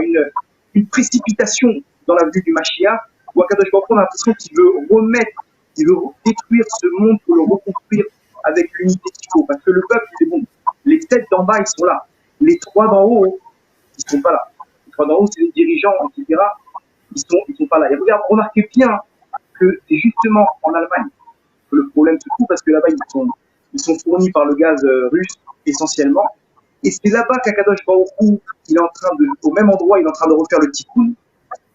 une précipitation dans la vue du Mashiach, où Akadosh Baruch Hu, on a l'impression qu'il veut détruire ce monde pour le reconstruire avec l'unité qu'il faut. Parce que le peuple, c'est bon. Les 7 d'en bas, ils sont là. Les 3 d'en haut, ils ne sont pas là. Les 3 d'en haut, c'est les dirigeants, etc. Ils sont pas là. Et remarquez bien que c'est justement en Allemagne que le problème se trouve, parce que là-bas, ils sont fournis par le gaz russe essentiellement. Et c'est là-bas qu'Akadosh Baruch Hu, au même endroit, il est en train de refaire le tikkun,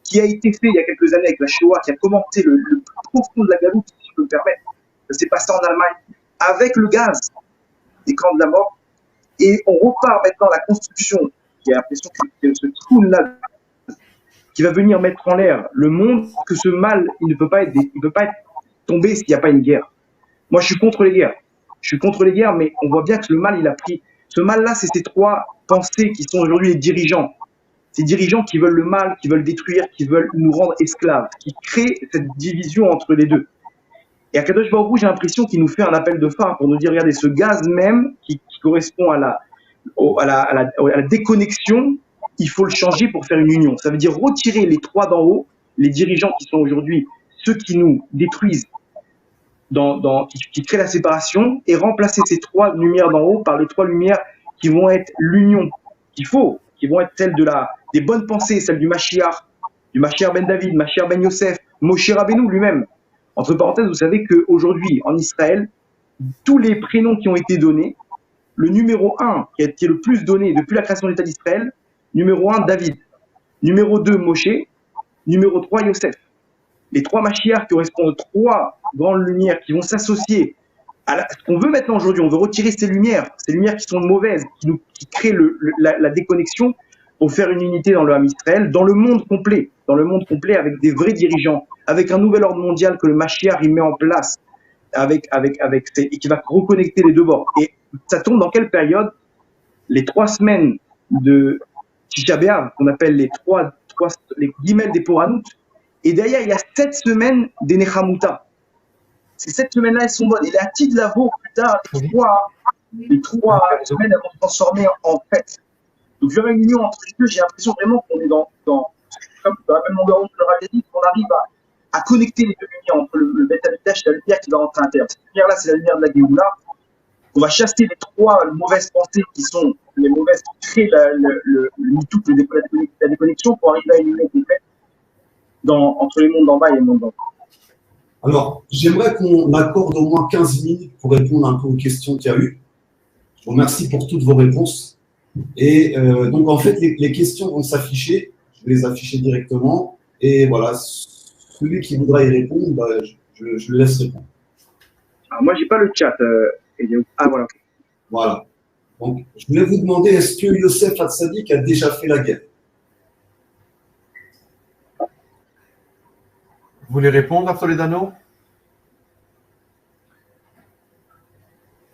qui a été fait il y a quelques années avec la Shoah, qui a commenté le profond de la galoute, si je peux me permettre. Ça s'est passé en Allemagne avec le gaz des camps de la mort. Et on repart maintenant à la construction y a l'impression que ce trou-là qui va venir mettre en l'air le monde, que ce mal, il ne peut pas être tombé s'il n'y a pas une guerre. Moi, je suis contre les guerres. Je suis contre les guerres, mais on voit bien que le mal, il a pris. Ce mal-là, c'est ces trois pensées qui sont aujourd'hui les dirigeants. Ces dirigeants qui veulent le mal, qui veulent détruire, qui veulent nous rendre esclaves, qui créent cette division entre les deux. Et à Kadosh Baruch Hu, j'ai l'impression qu'il nous fait un appel de phare pour nous dire, regardez, ce gaz même qui correspond à la déconnexion, il faut le changer pour faire une union. Ça veut dire retirer les trois d'en haut, les dirigeants qui sont aujourd'hui ceux qui nous détruisent, qui créent la séparation, et remplacer ces trois lumières d'en haut par les trois lumières qui vont être l'union qu'il faut, qui vont être celles des bonnes pensées, celles du Mashiach ben David, Mashiach ben Yosef, Moshe Rabbeinu lui-même. Entre parenthèses, vous savez qu'aujourd'hui, en Israël, tous les prénoms qui ont été donnés, le numéro 1 qui a été le plus donné depuis la création de l'État d'Israël, numéro 1, David, numéro 2, Moshe, numéro 3, Yosef. Les trois Mashiach correspondent aux trois grandes lumières qui vont s'associer à ce qu'on veut maintenant aujourd'hui. On veut retirer ces lumières qui sont mauvaises, qui créent la déconnexion pour faire une unité dans le Ham Israël, dans le monde complet avec des vrais dirigeants, avec un nouvel ordre mondial que le Mashiach il met en place, et qui va reconnecter les deux bords. Et ça tombe dans quelle période? Les 3 semaines de Tisha B'Av, qu'on appelle les guillemets des Poranout, et derrière il y a 7 semaines des Nechamuta. Ces 7 semaines-là, elles sont bonnes. Et la petite lavo, plus tard, les trois semaines, elles vont se transformer en fête. Donc, je réunion entre les deux, j'ai l'impression vraiment qu'on est dans la même longueur d'onde que le Rav, qu'on arrive à connecter les deux lumières entre le Beth Amikdash et la lumière qui va rentrer à l'intérieur. Cette lumière-là, c'est la lumière de la Géoula. On va chasser les trois mauvaises pensées qui sont les mauvaises qui créent le MeToo, la déconnexion pour arriver à une union complète entre les mondes d'en bas et les mondes d'en haut. Alors, j'aimerais qu'on accorde au moins 15 minutes pour répondre un peu aux questions qu'il y a eu. Je vous remercie pour toutes vos réponses. Et donc, en fait, les questions vont s'afficher. Je vais les afficher directement. Et voilà, celui qui voudra y répondre, bah, je le laisse répondre. Alors, moi, je n'ai pas le chat. Voilà. Voilà. Donc, je voulais vous demander, est-ce que Yosef Hatzadik a déjà fait la guerre? Vous voulez répondre, Toledano?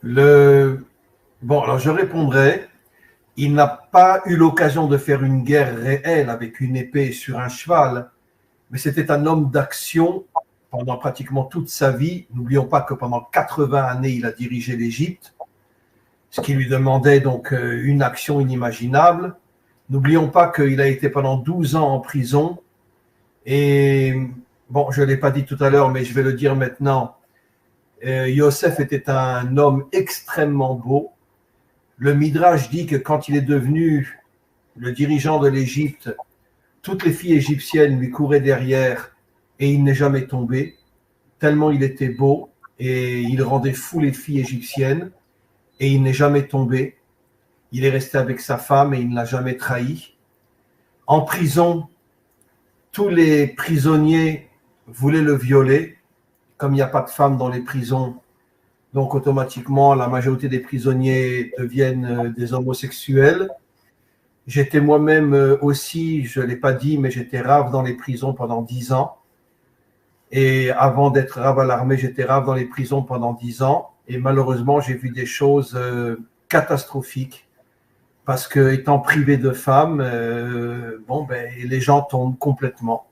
Bon, alors je répondrai. Il n'a pas eu l'occasion de faire une guerre réelle avec une épée sur un cheval, mais c'était un homme d'action pendant pratiquement toute sa vie. N'oublions pas que pendant 80 années, il a dirigé l'Égypte, ce qui lui demandait donc une action inimaginable. N'oublions pas qu'il a été pendant 12 ans en prison. Et bon, je ne l'ai pas dit tout à l'heure, mais je vais le dire maintenant. Yosef était un homme extrêmement beau. Le Midrash dit que quand il est devenu le dirigeant de l'Égypte, toutes les filles égyptiennes lui couraient derrière et il n'est jamais tombé, tellement il était beau et il rendait fou les filles égyptiennes et il n'est jamais tombé. Il est resté avec sa femme et il ne l'a jamais trahi. En prison, tous les prisonniers voulaient le violer. Comme il n'y a pas de femmes dans les prisons, donc automatiquement la majorité des prisonniers deviennent des homosexuels. J'étais moi-même aussi, je ne l'ai pas dit, mais j'étais rave dans les prisons pendant 10 ans. Et avant d'être rave à l'armée, j'étais rave dans les prisons pendant 10 ans. Et malheureusement, j'ai vu des choses catastrophiques. Parce que étant privé de femmes, les gens tombent complètement.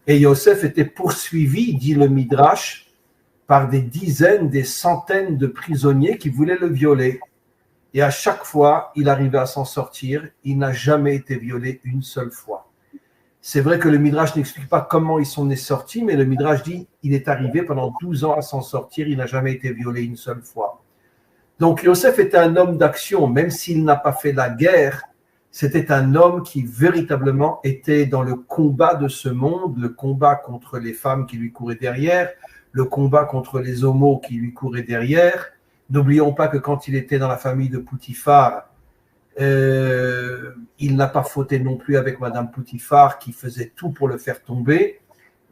Et Yosef était poursuivi, dit le Midrash, par des dizaines, des centaines de prisonniers qui voulaient le violer. Et à chaque fois, il arrivait à s'en sortir. Il n'a jamais été violé une seule fois. C'est vrai que le Midrash n'explique pas comment il s'en est sorti, mais le Midrash dit qu'il est arrivé pendant 12 ans à s'en sortir. Il n'a jamais été violé une seule fois. Donc Yosef était un homme d'action, même s'il n'a pas fait la guerre. C'était un homme qui véritablement était dans le combat de ce monde, le combat contre les femmes qui lui couraient derrière, le combat contre les homos qui lui couraient derrière. N'oublions pas que quand il était dans la famille de Poutifar, il n'a pas fauté non plus avec Madame Poutifar qui faisait tout pour le faire tomber.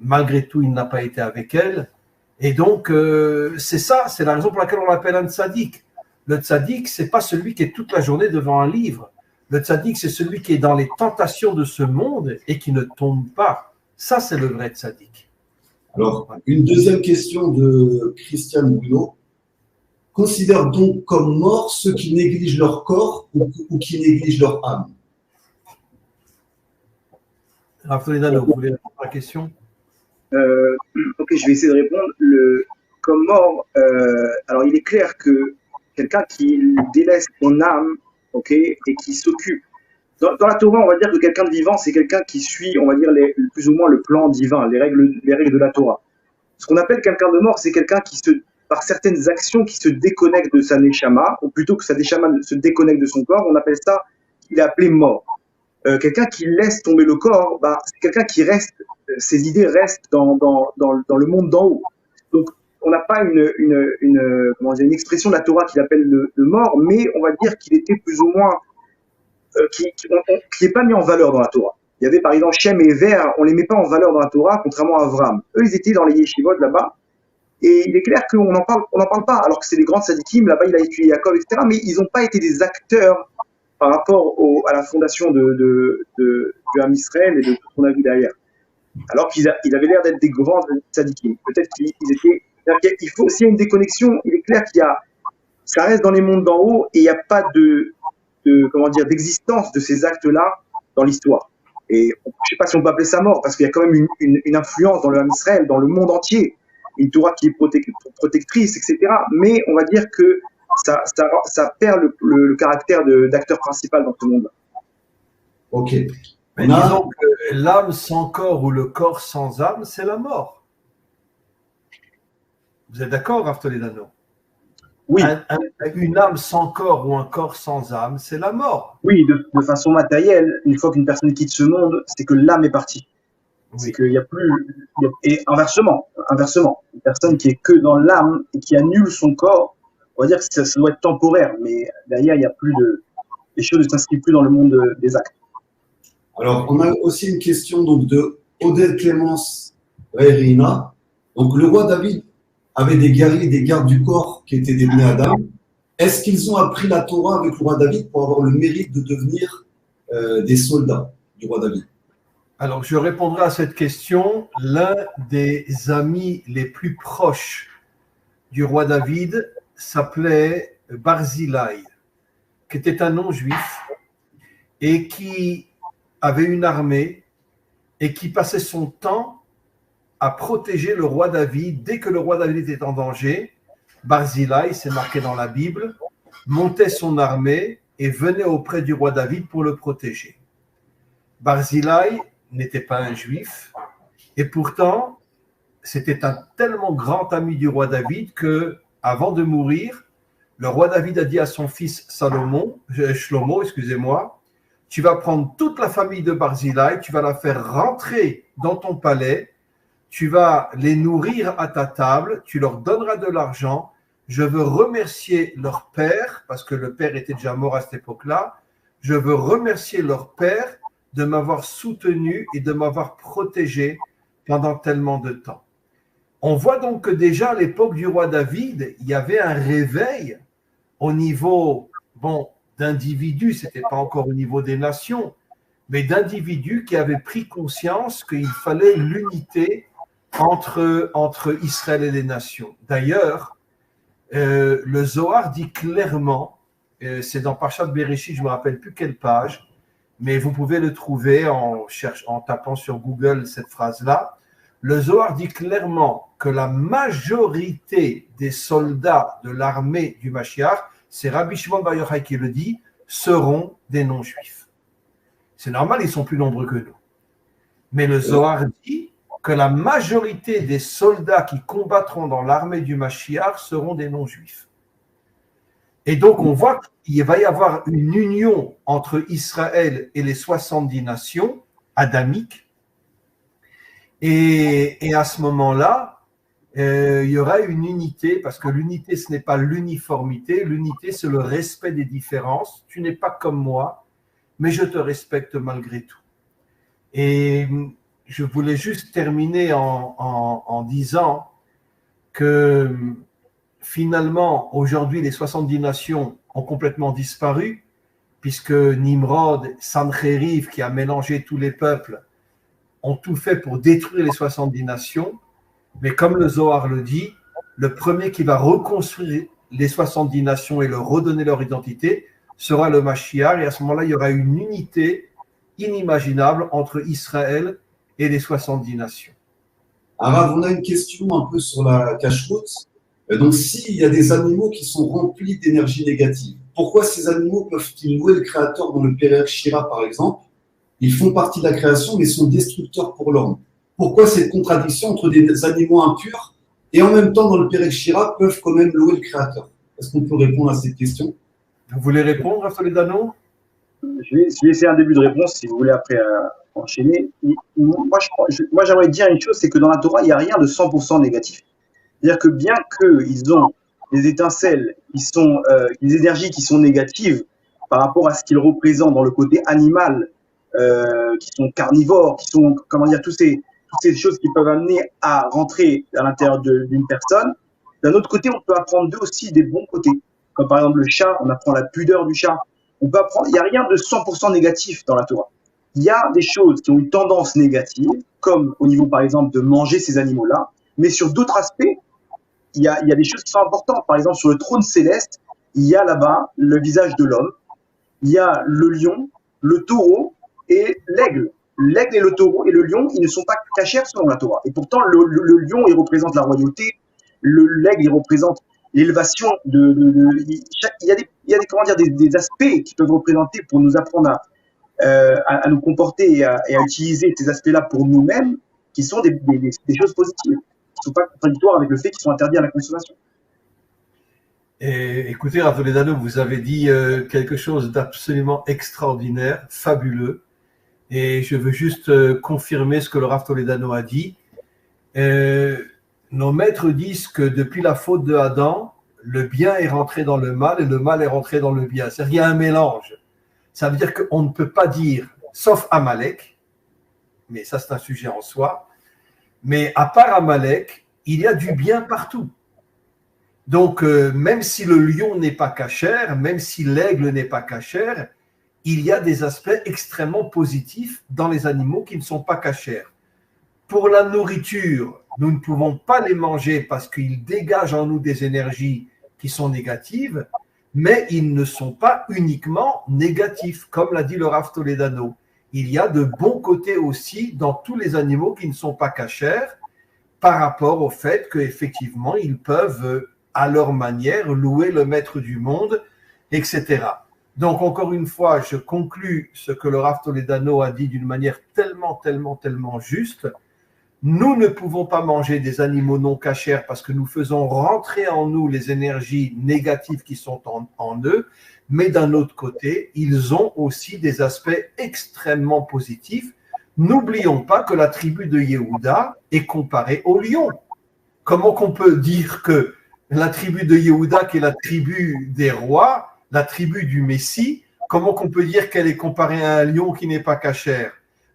Malgré tout, il n'a pas été avec elle. Et donc, c'est ça, c'est la raison pour laquelle on l'appelle un tzaddik. Le tzaddik, c'est pas celui qui est toute la journée devant un livre. Le tzaddik, c'est celui qui est dans les tentations de ce monde et qui ne tombe pas. Ça, c'est le vrai tzaddik. Alors, une deuxième question de Christian Bruno. Considère donc comme morts ceux qui négligent leur corps ou qui négligent leur âme. Raphaël Dano, vous voulez répondre à la question? Ok, je vais essayer de répondre. Comme mort, alors il est clair que quelqu'un qui délaisse son âme, ok, et qui s'occupe. Dans la Torah, on va dire que quelqu'un de vivant, c'est quelqu'un qui suit, on va dire, plus ou moins le plan divin, les règles de la Torah. Ce qu'on appelle quelqu'un de mort, c'est quelqu'un qui par certaines actions, qui se déconnecte de sa neshama, ou plutôt que sa neshama se déconnecte de son corps, on appelle ça, il est appelé mort. Quelqu'un qui laisse tomber le corps, bah, c'est quelqu'un qui reste, ses idées restent dans le monde d'en haut. Donc, on n'a pas une expression de la Torah qu'il appelle le mort, mais on va dire qu'il était plus ou moins, qui n'est pas mis en valeur dans la Torah. Il y avait par exemple Shem et Ver, on ne les met pas en valeur dans la Torah, contrairement à Avram. Eux, ils étaient dans les yeshivot là-bas, et il est clair qu'on n'en parle pas, alors que c'est les grands tzadikim, là-bas il a étudié Yaakov, etc., mais ils n'ont pas été des acteurs par rapport à la fondation du Ham Israël et de tout ce qu'on a vu derrière. Alors qu'ils avaient l'air d'être des grands tzadikim. Peut-être qu'ils étaient... Il faut aussi une déconnexion, il est clair ça reste dans les mondes d'en haut, et il n'y a pas d'existence de ces actes-là dans l'histoire. Et je ne sais pas si on peut appeler ça mort, parce qu'il y a quand même une influence dans le Ham Israël, dans le monde entier, une Torah qui est protectrice, etc. Mais on va dire que ça perd le caractère d'acteur principal dans ce monde-là. Ok. Mais disons que l'âme sans corps ou le corps sans âme, c'est la mort. Vous êtes d'accord, Rav Toledano? Oui. Une âme sans corps ou un corps sans âme, c'est la mort. Oui, de façon matérielle, une fois qu'une personne quitte ce monde, c'est que l'âme est partie. Oui. C'est qu'il n'y a plus. Et inversement, une personne qui est que dans l'âme et qui annule son corps, on va dire que ça doit être temporaire, mais derrière, il n'y a plus les choses ne s'inscrivent plus dans le monde des actes. Alors, on a aussi une question donc, de Odette Clémence Reirina. Donc, le roi David avait des guerriers, des gardes du corps qui étaient des Bnei Adam. Est-ce qu'ils ont appris la Torah avec le roi David pour avoir le mérite de devenir des soldats du roi David? Alors, je répondrai à cette question. L'un des amis les plus proches du roi David s'appelait Barzilai, qui était un non-juif et qui avait une armée et qui passait son temps à protéger le roi David. Dès que le roi David était en danger, Barzilai, c'est marqué dans la Bible, montait son armée et venait auprès du roi David pour le protéger. Barzilai n'était pas un juif, et pourtant, c'était un tellement grand ami du roi David que, avant de mourir, le roi David a dit à son fils Shlomo, excusez-moi, tu vas prendre toute la famille de Barzilai, tu vas la faire rentrer dans ton palais, tu vas les nourrir à ta table, tu leur donneras de l'argent, je veux remercier leur père, parce que le père était déjà mort à cette époque-là, je veux remercier leur père de m'avoir soutenu et de m'avoir protégé pendant tellement de temps. On voit donc que déjà à l'époque du roi David, il y avait un réveil au niveau d'individus, ce n'était pas encore au niveau des nations, mais d'individus qui avaient pris conscience qu'il fallait l'unité entre Israël et les nations. D'ailleurs, le Zohar dit clairement, c'est dans Parashat Bereshit, je ne me rappelle plus quelle page, mais vous pouvez le trouver en tapant sur Google cette phrase-là. Le Zohar dit clairement que la majorité des soldats de l'armée du Mashiach, c'est Rabbi Shimon Bar Yochai qui le dit, seront des non-juifs. C'est normal, ils sont plus nombreux que nous. Mais le Zohar dit que la majorité des soldats qui combattront dans l'armée du Mashiach seront des non-juifs. Et donc, on voit qu'il va y avoir une union entre Israël et les 70 nations adamiques. Et à ce moment-là, il y aura une unité, parce que l'unité, ce n'est pas l'uniformité. L'unité, c'est le respect des différences. Tu n'es pas comme moi, mais je te respecte malgré tout. Et je voulais juste terminer en disant que finalement, aujourd'hui, les 70 nations ont complètement disparu puisque Nimrod, Sancheriv, qui a mélangé tous les peuples, ont tout fait pour détruire les 70 nations. Mais comme le Zohar le dit, le premier qui va reconstruire les 70 nations et leur redonner leur identité sera le Mashiach. Et à ce moment-là, il y aura une unité inimaginable entre Israël et les 70 nations. Arav, on a une question un peu sur la cache-route. Donc, s'il y a des animaux qui sont remplis d'énergie négative, pourquoi ces animaux peuvent-ils louer le Créateur dans le Pérech Shira, par exemple? Ils font partie de la création, mais sont destructeurs pour l'homme. Pourquoi cette contradiction entre des animaux impurs et en même temps, dans le Pérech Shira, peuvent quand même louer le Créateur? Est-ce qu'on peut répondre à cette question? Vous voulez répondre, Rav Toledano? Je vais laisser un début de réponse si vous voulez après enchaîner. Moi, j'aimerais dire une chose, c'est que dans la Torah, il n'y a rien de 100% négatif. C'est-à-dire que bien qu'ils ont des étincelles, des énergies qui sont négatives par rapport à ce qu'ils représentent dans le côté animal, qui sont carnivores, qui sont, comment dire, toutes ces choses qui peuvent amener à rentrer à l'intérieur d'une personne. D'un autre côté, on peut apprendre d'eux aussi des bons côtés. Comme par exemple le chat, on apprend la pudeur du chat. On peut apprendre, il n'y a rien de 100% négatif dans la Torah. Il y a des choses qui ont une tendance négative, comme au niveau par exemple de manger ces animaux-là, mais sur d'autres aspects, il y a des choses qui sont importantes. Par exemple, sur le trône céleste, il y a là-bas le visage de l'homme, il y a le lion, le taureau et l'aigle. L'aigle et le taureau et le lion, ils ne sont pas cachers selon la Torah. Et pourtant, le lion, il représente la royauté, l'aigle, il représente l'élévation il y a des, comment dire, des aspects qui peuvent représenter pour nous apprendre à nous comporter et à utiliser ces aspects-là pour nous-mêmes, qui sont des choses positives, qui ne sont pas contradictoires avec le fait qu'ils sont interdits à la consommation. Et écoutez, Rav Toledano, vous avez dit quelque chose d'absolument extraordinaire, fabuleux. Et je veux juste confirmer ce que le Rav Toledano a dit. Nos maîtres disent que depuis la faute de Adam, le bien est rentré dans le mal et le mal est rentré dans le bien. C'est-à-dire qu'il y a un mélange. Ça veut dire qu'on ne peut pas dire, sauf Amalek, mais ça c'est un sujet en soi, mais à part Amalek, il y a du bien partout. Donc, même si le lion n'est pas cachère, même si l'aigle n'est pas cachère, il y a des aspects extrêmement positifs dans les animaux qui ne sont pas cachères. Pour la nourriture, nous ne pouvons pas les manger parce qu'ils dégagent en nous des énergies qui sont négatives, mais ils ne sont pas uniquement négatifs, comme l'a dit le Rav Toledano. Il y a de bons côtés aussi dans tous les animaux qui ne sont pas cachères par rapport au fait qu'effectivement, ils peuvent, à leur manière, louer le maître du monde, etc. Donc, encore une fois, je conclus ce que le Rav Toledano a dit d'une manière tellement juste. Nous ne pouvons pas manger des animaux non cachers parce que nous faisons rentrer en nous les énergies négatives qui sont en eux, mais d'un autre côté, ils ont aussi des aspects extrêmement positifs. N'oublions pas que la tribu de Yehuda est comparée au lion. Comment qu'on peut dire que la tribu de Yehuda, qui est la tribu des rois, la tribu du Messie, comment qu'on peut dire qu'elle est comparée à un lion qui n'est pas cachère?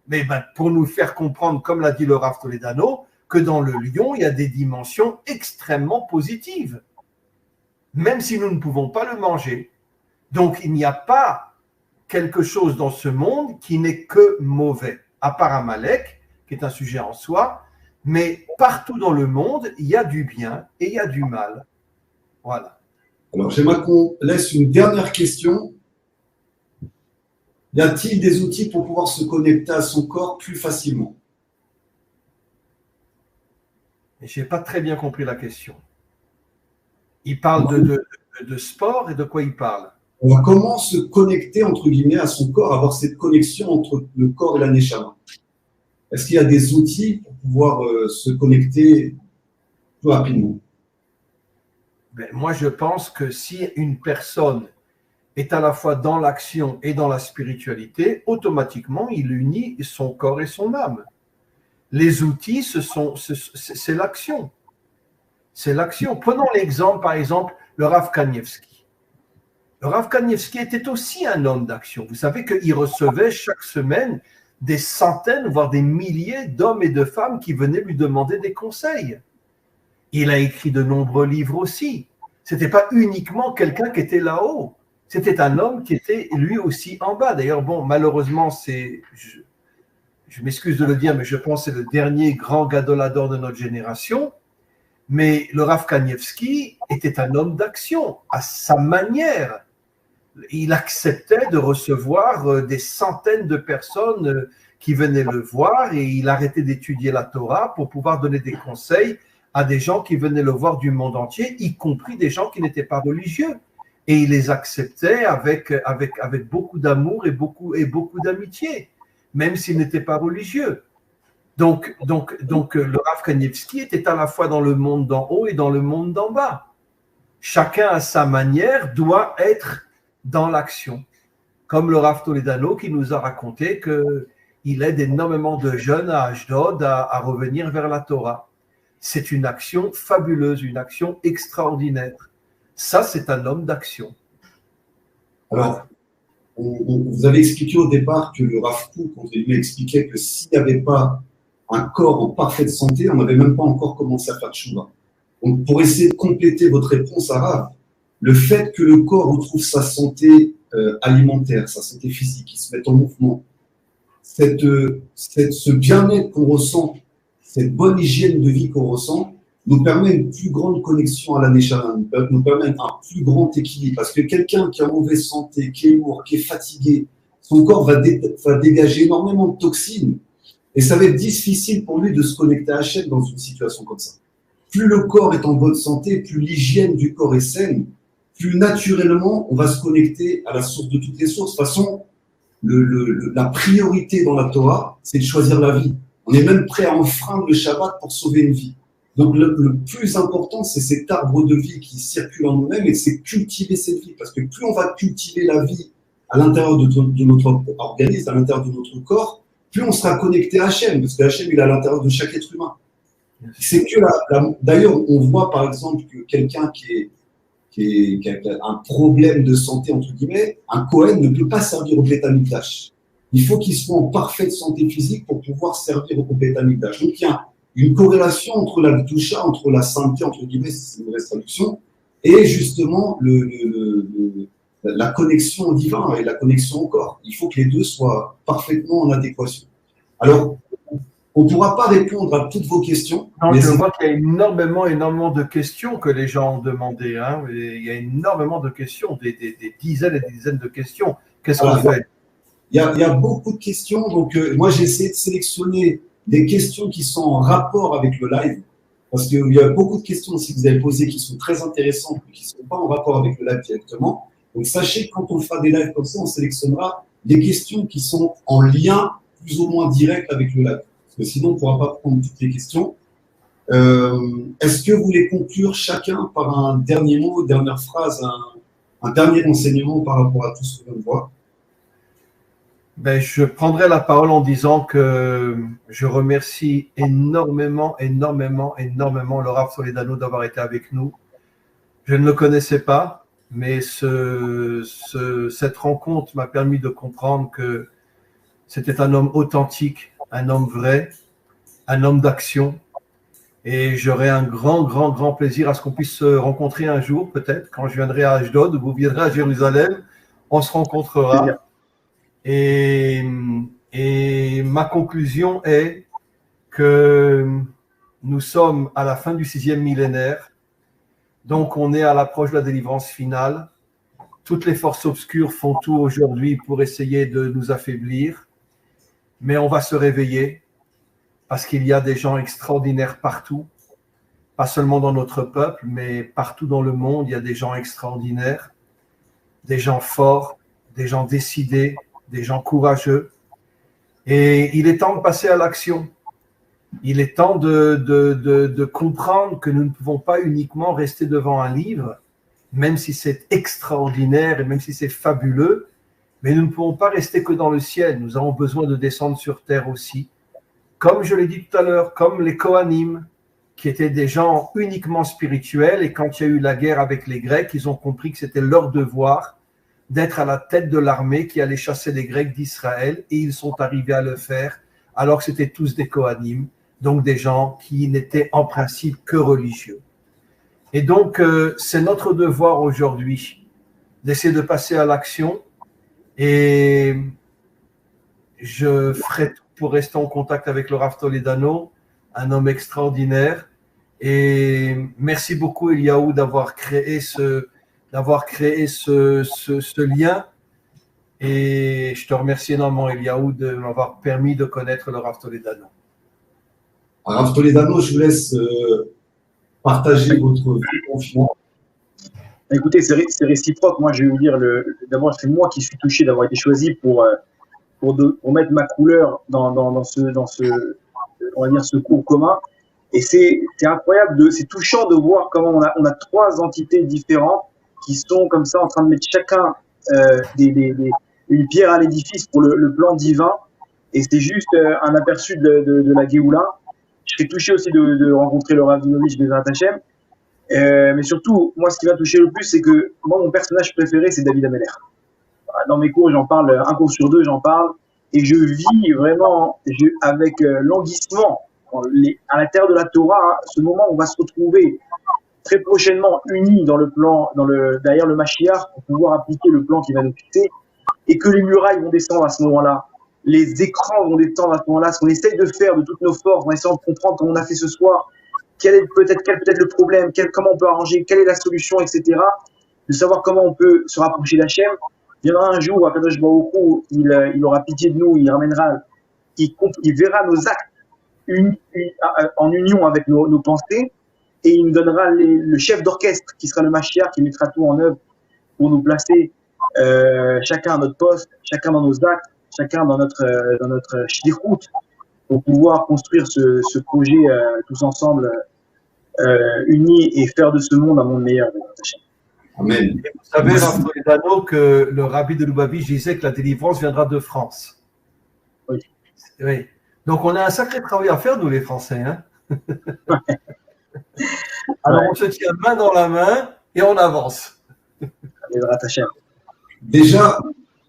Mais pour nous faire comprendre, comme l'a dit le Rav Toledano, que dans le lion, il y a des dimensions extrêmement positives, même si nous ne pouvons pas le manger. Donc, il n'y a pas quelque chose dans ce monde qui n'est que mauvais, à part Amalek, qui est un sujet en soi, mais partout dans le monde, il y a du bien et il y a du mal. Voilà. Alors, j'aimerais qu'on laisse une dernière question. Y a-t-il des outils pour pouvoir se connecter à son corps plus facilement? Je n'ai pas très bien compris la question. Il parle de sport et de quoi il parle? Alors, comment se connecter, entre guillemets, à son corps, avoir cette connexion entre le corps et la neshama? Est-ce qu'il y a des outils pour pouvoir se connecter plus rapidement? Moi, je pense que si une personne est à la fois dans l'action et dans la spiritualité, automatiquement, il unit son corps et son âme. Les outils, c'est l'action. C'est l'action. Prenons l'exemple, par exemple, le Rav Kanievski. Le Rav Kanievski était aussi un homme d'action. Vous savez qu'il recevait chaque semaine des centaines, voire des milliers d'hommes et de femmes qui venaient lui demander des conseils. Il a écrit de nombreux livres aussi. Ce n'était pas uniquement quelqu'un qui était là-haut. C'était un homme qui était lui aussi en bas. D'ailleurs, bon, malheureusement, je m'excuse de le dire, mais je pense que c'est le dernier grand gadolador de notre génération. Mais le Rav Kanievski était un homme d'action, à sa manière. Il acceptait de recevoir des centaines de personnes qui venaient le voir et il arrêtait d'étudier la Torah pour pouvoir donner des conseils à des gens qui venaient le voir du monde entier, y compris des gens qui n'étaient pas religieux. Et il les acceptait avec beaucoup d'amour et beaucoup d'amitié, même s'ils n'étaient pas religieux. Donc, le Rav Kanievski était à la fois dans le monde d'en haut et dans le monde d'en bas. Chacun à sa manière doit être dans l'action. Comme le Rav Toledano qui nous a raconté qu'il aide énormément de jeunes à Ashdod à revenir vers la Torah. C'est une action fabuleuse, une action extraordinaire. Ça, c'est un homme d'action. Alors, vous avez expliqué au départ que le Rav Kook, on lui expliquait que s'il n'y avait pas un corps en parfaite santé, on n'avait même pas encore commencé à faire tchouva. Donc, pour essayer de compléter votre réponse à Rav, le fait que le corps retrouve sa santé alimentaire, sa santé physique, qu'il se mette en mouvement, ce bien-être qu'on ressent, cette bonne hygiène de vie qu'on ressent, nous permet une plus grande connexion à la Neshama, nous permet un plus grand équilibre. Parce que quelqu'un qui est en mauvaise santé, qui est lourd, qui est fatigué, son corps va dégager énormément de toxines et ça va être difficile pour lui de se connecter à Hachem dans une situation comme ça. Plus le corps est en bonne santé, plus l'hygiène du corps est saine, plus naturellement on va se connecter à la source de toutes les sources. De toute façon, la priorité dans la Torah, c'est de choisir la vie. On est même prêt à enfreindre le Shabbat pour sauver une vie. Donc le plus important, c'est cet arbre de vie qui circule en nous-mêmes et c'est cultiver cette vie. Parce que plus on va cultiver la vie à l'intérieur de notre organisme, à l'intérieur de notre corps, plus on sera connecté à Hachem. Parce que Hachem, il est à l'intérieur de chaque être humain. C'est que d'ailleurs, on voit par exemple que quelqu'un qui a un problème de santé, entre guillemets, un Kohen ne peut pas servir au Beth Amikdash. Il faut qu'il soit en parfaite santé physique pour pouvoir servir au Beth Amikdash. Donc il y a une corrélation entre la Kedusha, entre la sainteté, entre guillemets, c'est une mauvaise traduction, et justement la connexion au divin et la connexion au corps. Il faut que les deux soient parfaitement en adéquation. Alors, on ne pourra pas répondre à toutes vos questions. Non, je vois qu'il y a énormément de questions que les gens ont demandées. Hein. Il y a énormément de questions, des dizaines et des dizaines de questions. Qu'est-ce qu'on fait ? Il y a beaucoup de questions. Donc, moi, j'ai essayé de sélectionner des questions qui sont en rapport avec le live. Parce qu'il y a beaucoup de questions aussi que vous avez posées qui sont très intéressantes, mais qui ne sont pas en rapport avec le live directement. Donc, sachez que quand on fera des lives comme ça, on sélectionnera des questions qui sont en lien plus ou moins direct avec le live. Parce que sinon, on ne pourra pas prendre toutes les questions. Est-ce que vous voulez conclure chacun par un dernier mot, une dernière phrase, un dernier enseignement par rapport à tout ce que l'on voit? Je prendrai la parole en disant que je remercie énormément le Rav Toledano d'avoir été avec nous. Je ne le connaissais pas, mais cette rencontre m'a permis de comprendre que c'était un homme authentique, un homme vrai, un homme d'action. Et j'aurai un grand plaisir à ce qu'on puisse se rencontrer un jour, peut-être, quand je viendrai à Ashdod, ou vous viendrez à Jérusalem, on se rencontrera. Et ma conclusion est que nous sommes à la fin du 6e millénaire, donc on est à l'approche de la délivrance finale. Toutes les forces obscures font tout aujourd'hui pour essayer de nous affaiblir, mais on va se réveiller parce qu'il y a des gens extraordinaires partout, pas seulement dans notre peuple, mais partout dans le monde, il y a des gens extraordinaires, des gens forts, des gens décidés, des gens courageux. Et il est temps de passer à l'action. Il est temps de comprendre que nous ne pouvons pas uniquement rester devant un livre, même si c'est extraordinaire et même si c'est fabuleux, mais nous ne pouvons pas rester que dans le ciel. Nous avons besoin de descendre sur terre aussi. Comme je l'ai dit tout à l'heure, comme les Kohanim, qui étaient des gens uniquement spirituels, et quand il y a eu la guerre avec les Grecs, ils ont compris que c'était leur devoir d'être à la tête de l'armée qui allait chasser les Grecs d'Israël, et ils sont arrivés à le faire, alors que c'était tous des Kohanim, donc des gens qui n'étaient en principe que religieux. Et donc, c'est notre devoir aujourd'hui d'essayer de passer à l'action. Et je ferai tout pour rester en contact avec le Rav Toledano, un homme extraordinaire. Et merci beaucoup, Eliaou, d'avoir créé ce lien. Et je te remercie énormément, Eliaou, de m'avoir permis de connaître le Rav Toledano. Rav Toledano, je vous laisse partager votre confiance. Écoutez, c'est réciproque. Moi, je vais vous dire, d'abord, c'est moi qui suis touché d'avoir été choisi pour mettre ma couleur dans ce, on va dire, ce cours commun. Et c'est incroyable, c'est touchant de voir comment on a trois entités différentes qui sont comme ça en train de mettre chacun une pierre à l'édifice pour le plan divin. Et c'est juste un aperçu de la Géoula. Je serais touché aussi de rencontrer le Rav Dinovitch de Bezrat Hashem. Mais surtout, moi, ce qui m'a touché le plus, c'est que moi, mon personnage préféré, c'est David Ameller. Dans mes cours, j'en parle, un cours sur deux, j'en parle. Et je vis vraiment avec languissement à l'intérieur de la Torah, hein, ce moment où on va se retrouver très prochainement unis derrière le Mashiach pour pouvoir appliquer le plan qui va nous fixer, et que les murailles vont descendre à ce moment-là, les écrans vont descendre à ce moment-là, ce qu'on essaye de faire de toutes nos forces, en essayant de comprendre comme on a fait ce soir, quel peut être le problème, comment on peut arranger, quelle est la solution, etc. De savoir comment on peut se rapprocher d'Hachem. Il y en aura un jour où Akadosh Baruch Hu, il aura pitié de nous, il verra nos actes en union avec nos pensées, et il nous donnera le chef d'orchestre qui sera le Mashiach, qui mettra tout en œuvre pour nous placer chacun à notre poste, chacun dans nos actes, chacun dans notre shlichut, pour pouvoir construire ce projet tous ensemble unis et faire de ce monde un monde meilleur. Amen. Et vous savez, Rav Toledano, que le rabbi de Lubavitch disait que la délivrance viendra de France. Oui. Oui. Donc on a un sacré travail à faire, nous les Français. Hein. Alors on se tient main dans la main et on avance. Déjà,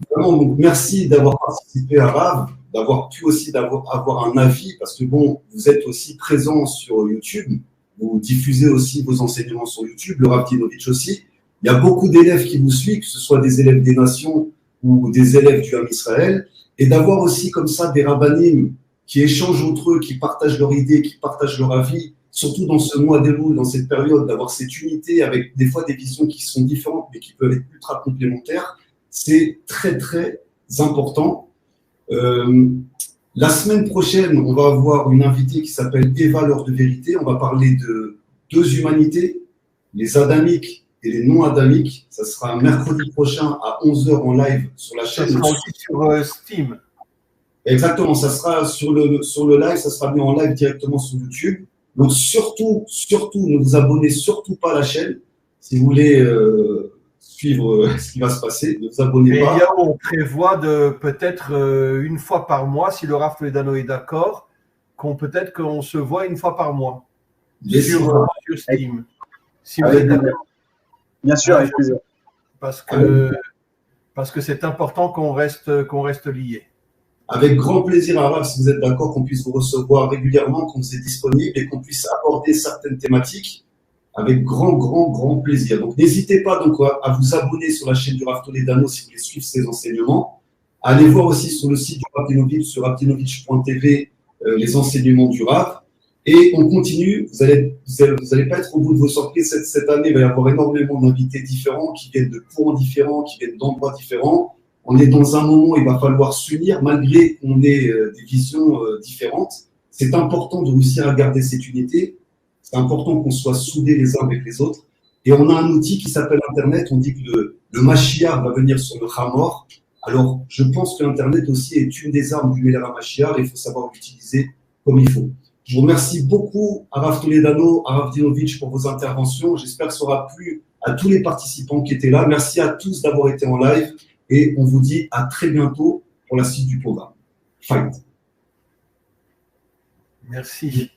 vraiment, donc, merci d'avoir participé à Rav, d'avoir pu aussi avoir un avis, parce que bon, vous êtes aussi présent sur YouTube, vous diffusez aussi vos enseignements sur YouTube, le Rav Dinovitch aussi. Il y a beaucoup d'élèves qui vous suivent, que ce soit des élèves des nations ou des élèves du Ham Israël, et d'avoir aussi comme ça des rabbanim qui échangent entre eux, qui partagent leurs idées, qui partagent leur avis, surtout dans ce mois d'Elul, dans cette période, d'avoir cette unité avec des fois des visions qui sont différentes, mais qui peuvent être ultra complémentaires, c'est très, très important. La semaine prochaine, on va avoir une invitée qui s'appelle Eva L'Heure de Vérité. On va parler de deux humanités, les adamiques et les non-adamiques. Ça sera mercredi prochain à 11h en live sur la chaîne. Ça sera aussi sur Steam. Exactement, ça sera sur le live, ça sera mis en live directement sur YouTube. Donc surtout, ne vous abonnez surtout pas à la chaîne. Si vous voulez suivre ce qui va se passer, ne vous abonnez pas. Et on prévoit de peut-être une fois par mois, si le Rav Toledano est d'accord, peut-être qu'on se voit une fois par mois sur Steam. Si vous êtes d'accord. Bien sûr, avec plaisir. Parce que c'est important qu'on reste liés. Avec grand plaisir, Rav, si vous êtes d'accord, qu'on puisse vous recevoir régulièrement, qu'on vous est disponible et qu'on puisse aborder certaines thématiques avec grand plaisir. Donc, n'hésitez pas donc à vous abonner sur la chaîne du Rav Toledano si vous voulez suivre ses enseignements. Allez voir aussi sur le site du Rav Dinovitch, sur ravdinovitch.tv, les enseignements du Rav. Et on continue. Vous allez pas être au bout de vos surprises. Cette année, il va y avoir énormément d'invités différents qui viennent de courants différents, qui viennent d'endroits différents. On est dans un moment où il va falloir s'unir malgré qu'on ait des visions différentes. C'est important de réussir à garder cette unité. C'est important qu'on soit soudés les uns avec les autres. Et on a un outil qui s'appelle Internet. On dit que le Mashiach va venir sur le Hamor. Alors, je pense que Internet aussi est une des armes du Melera Mashiach et il faut savoir l'utiliser comme il faut. Je vous remercie beaucoup à Rav Toledano, à Rav Dinovitch pour vos interventions. J'espère que ça aura plu à tous les participants qui étaient là. Merci à tous d'avoir été en live. Et on vous dit à très bientôt pour la suite du programme. Fight. Merci.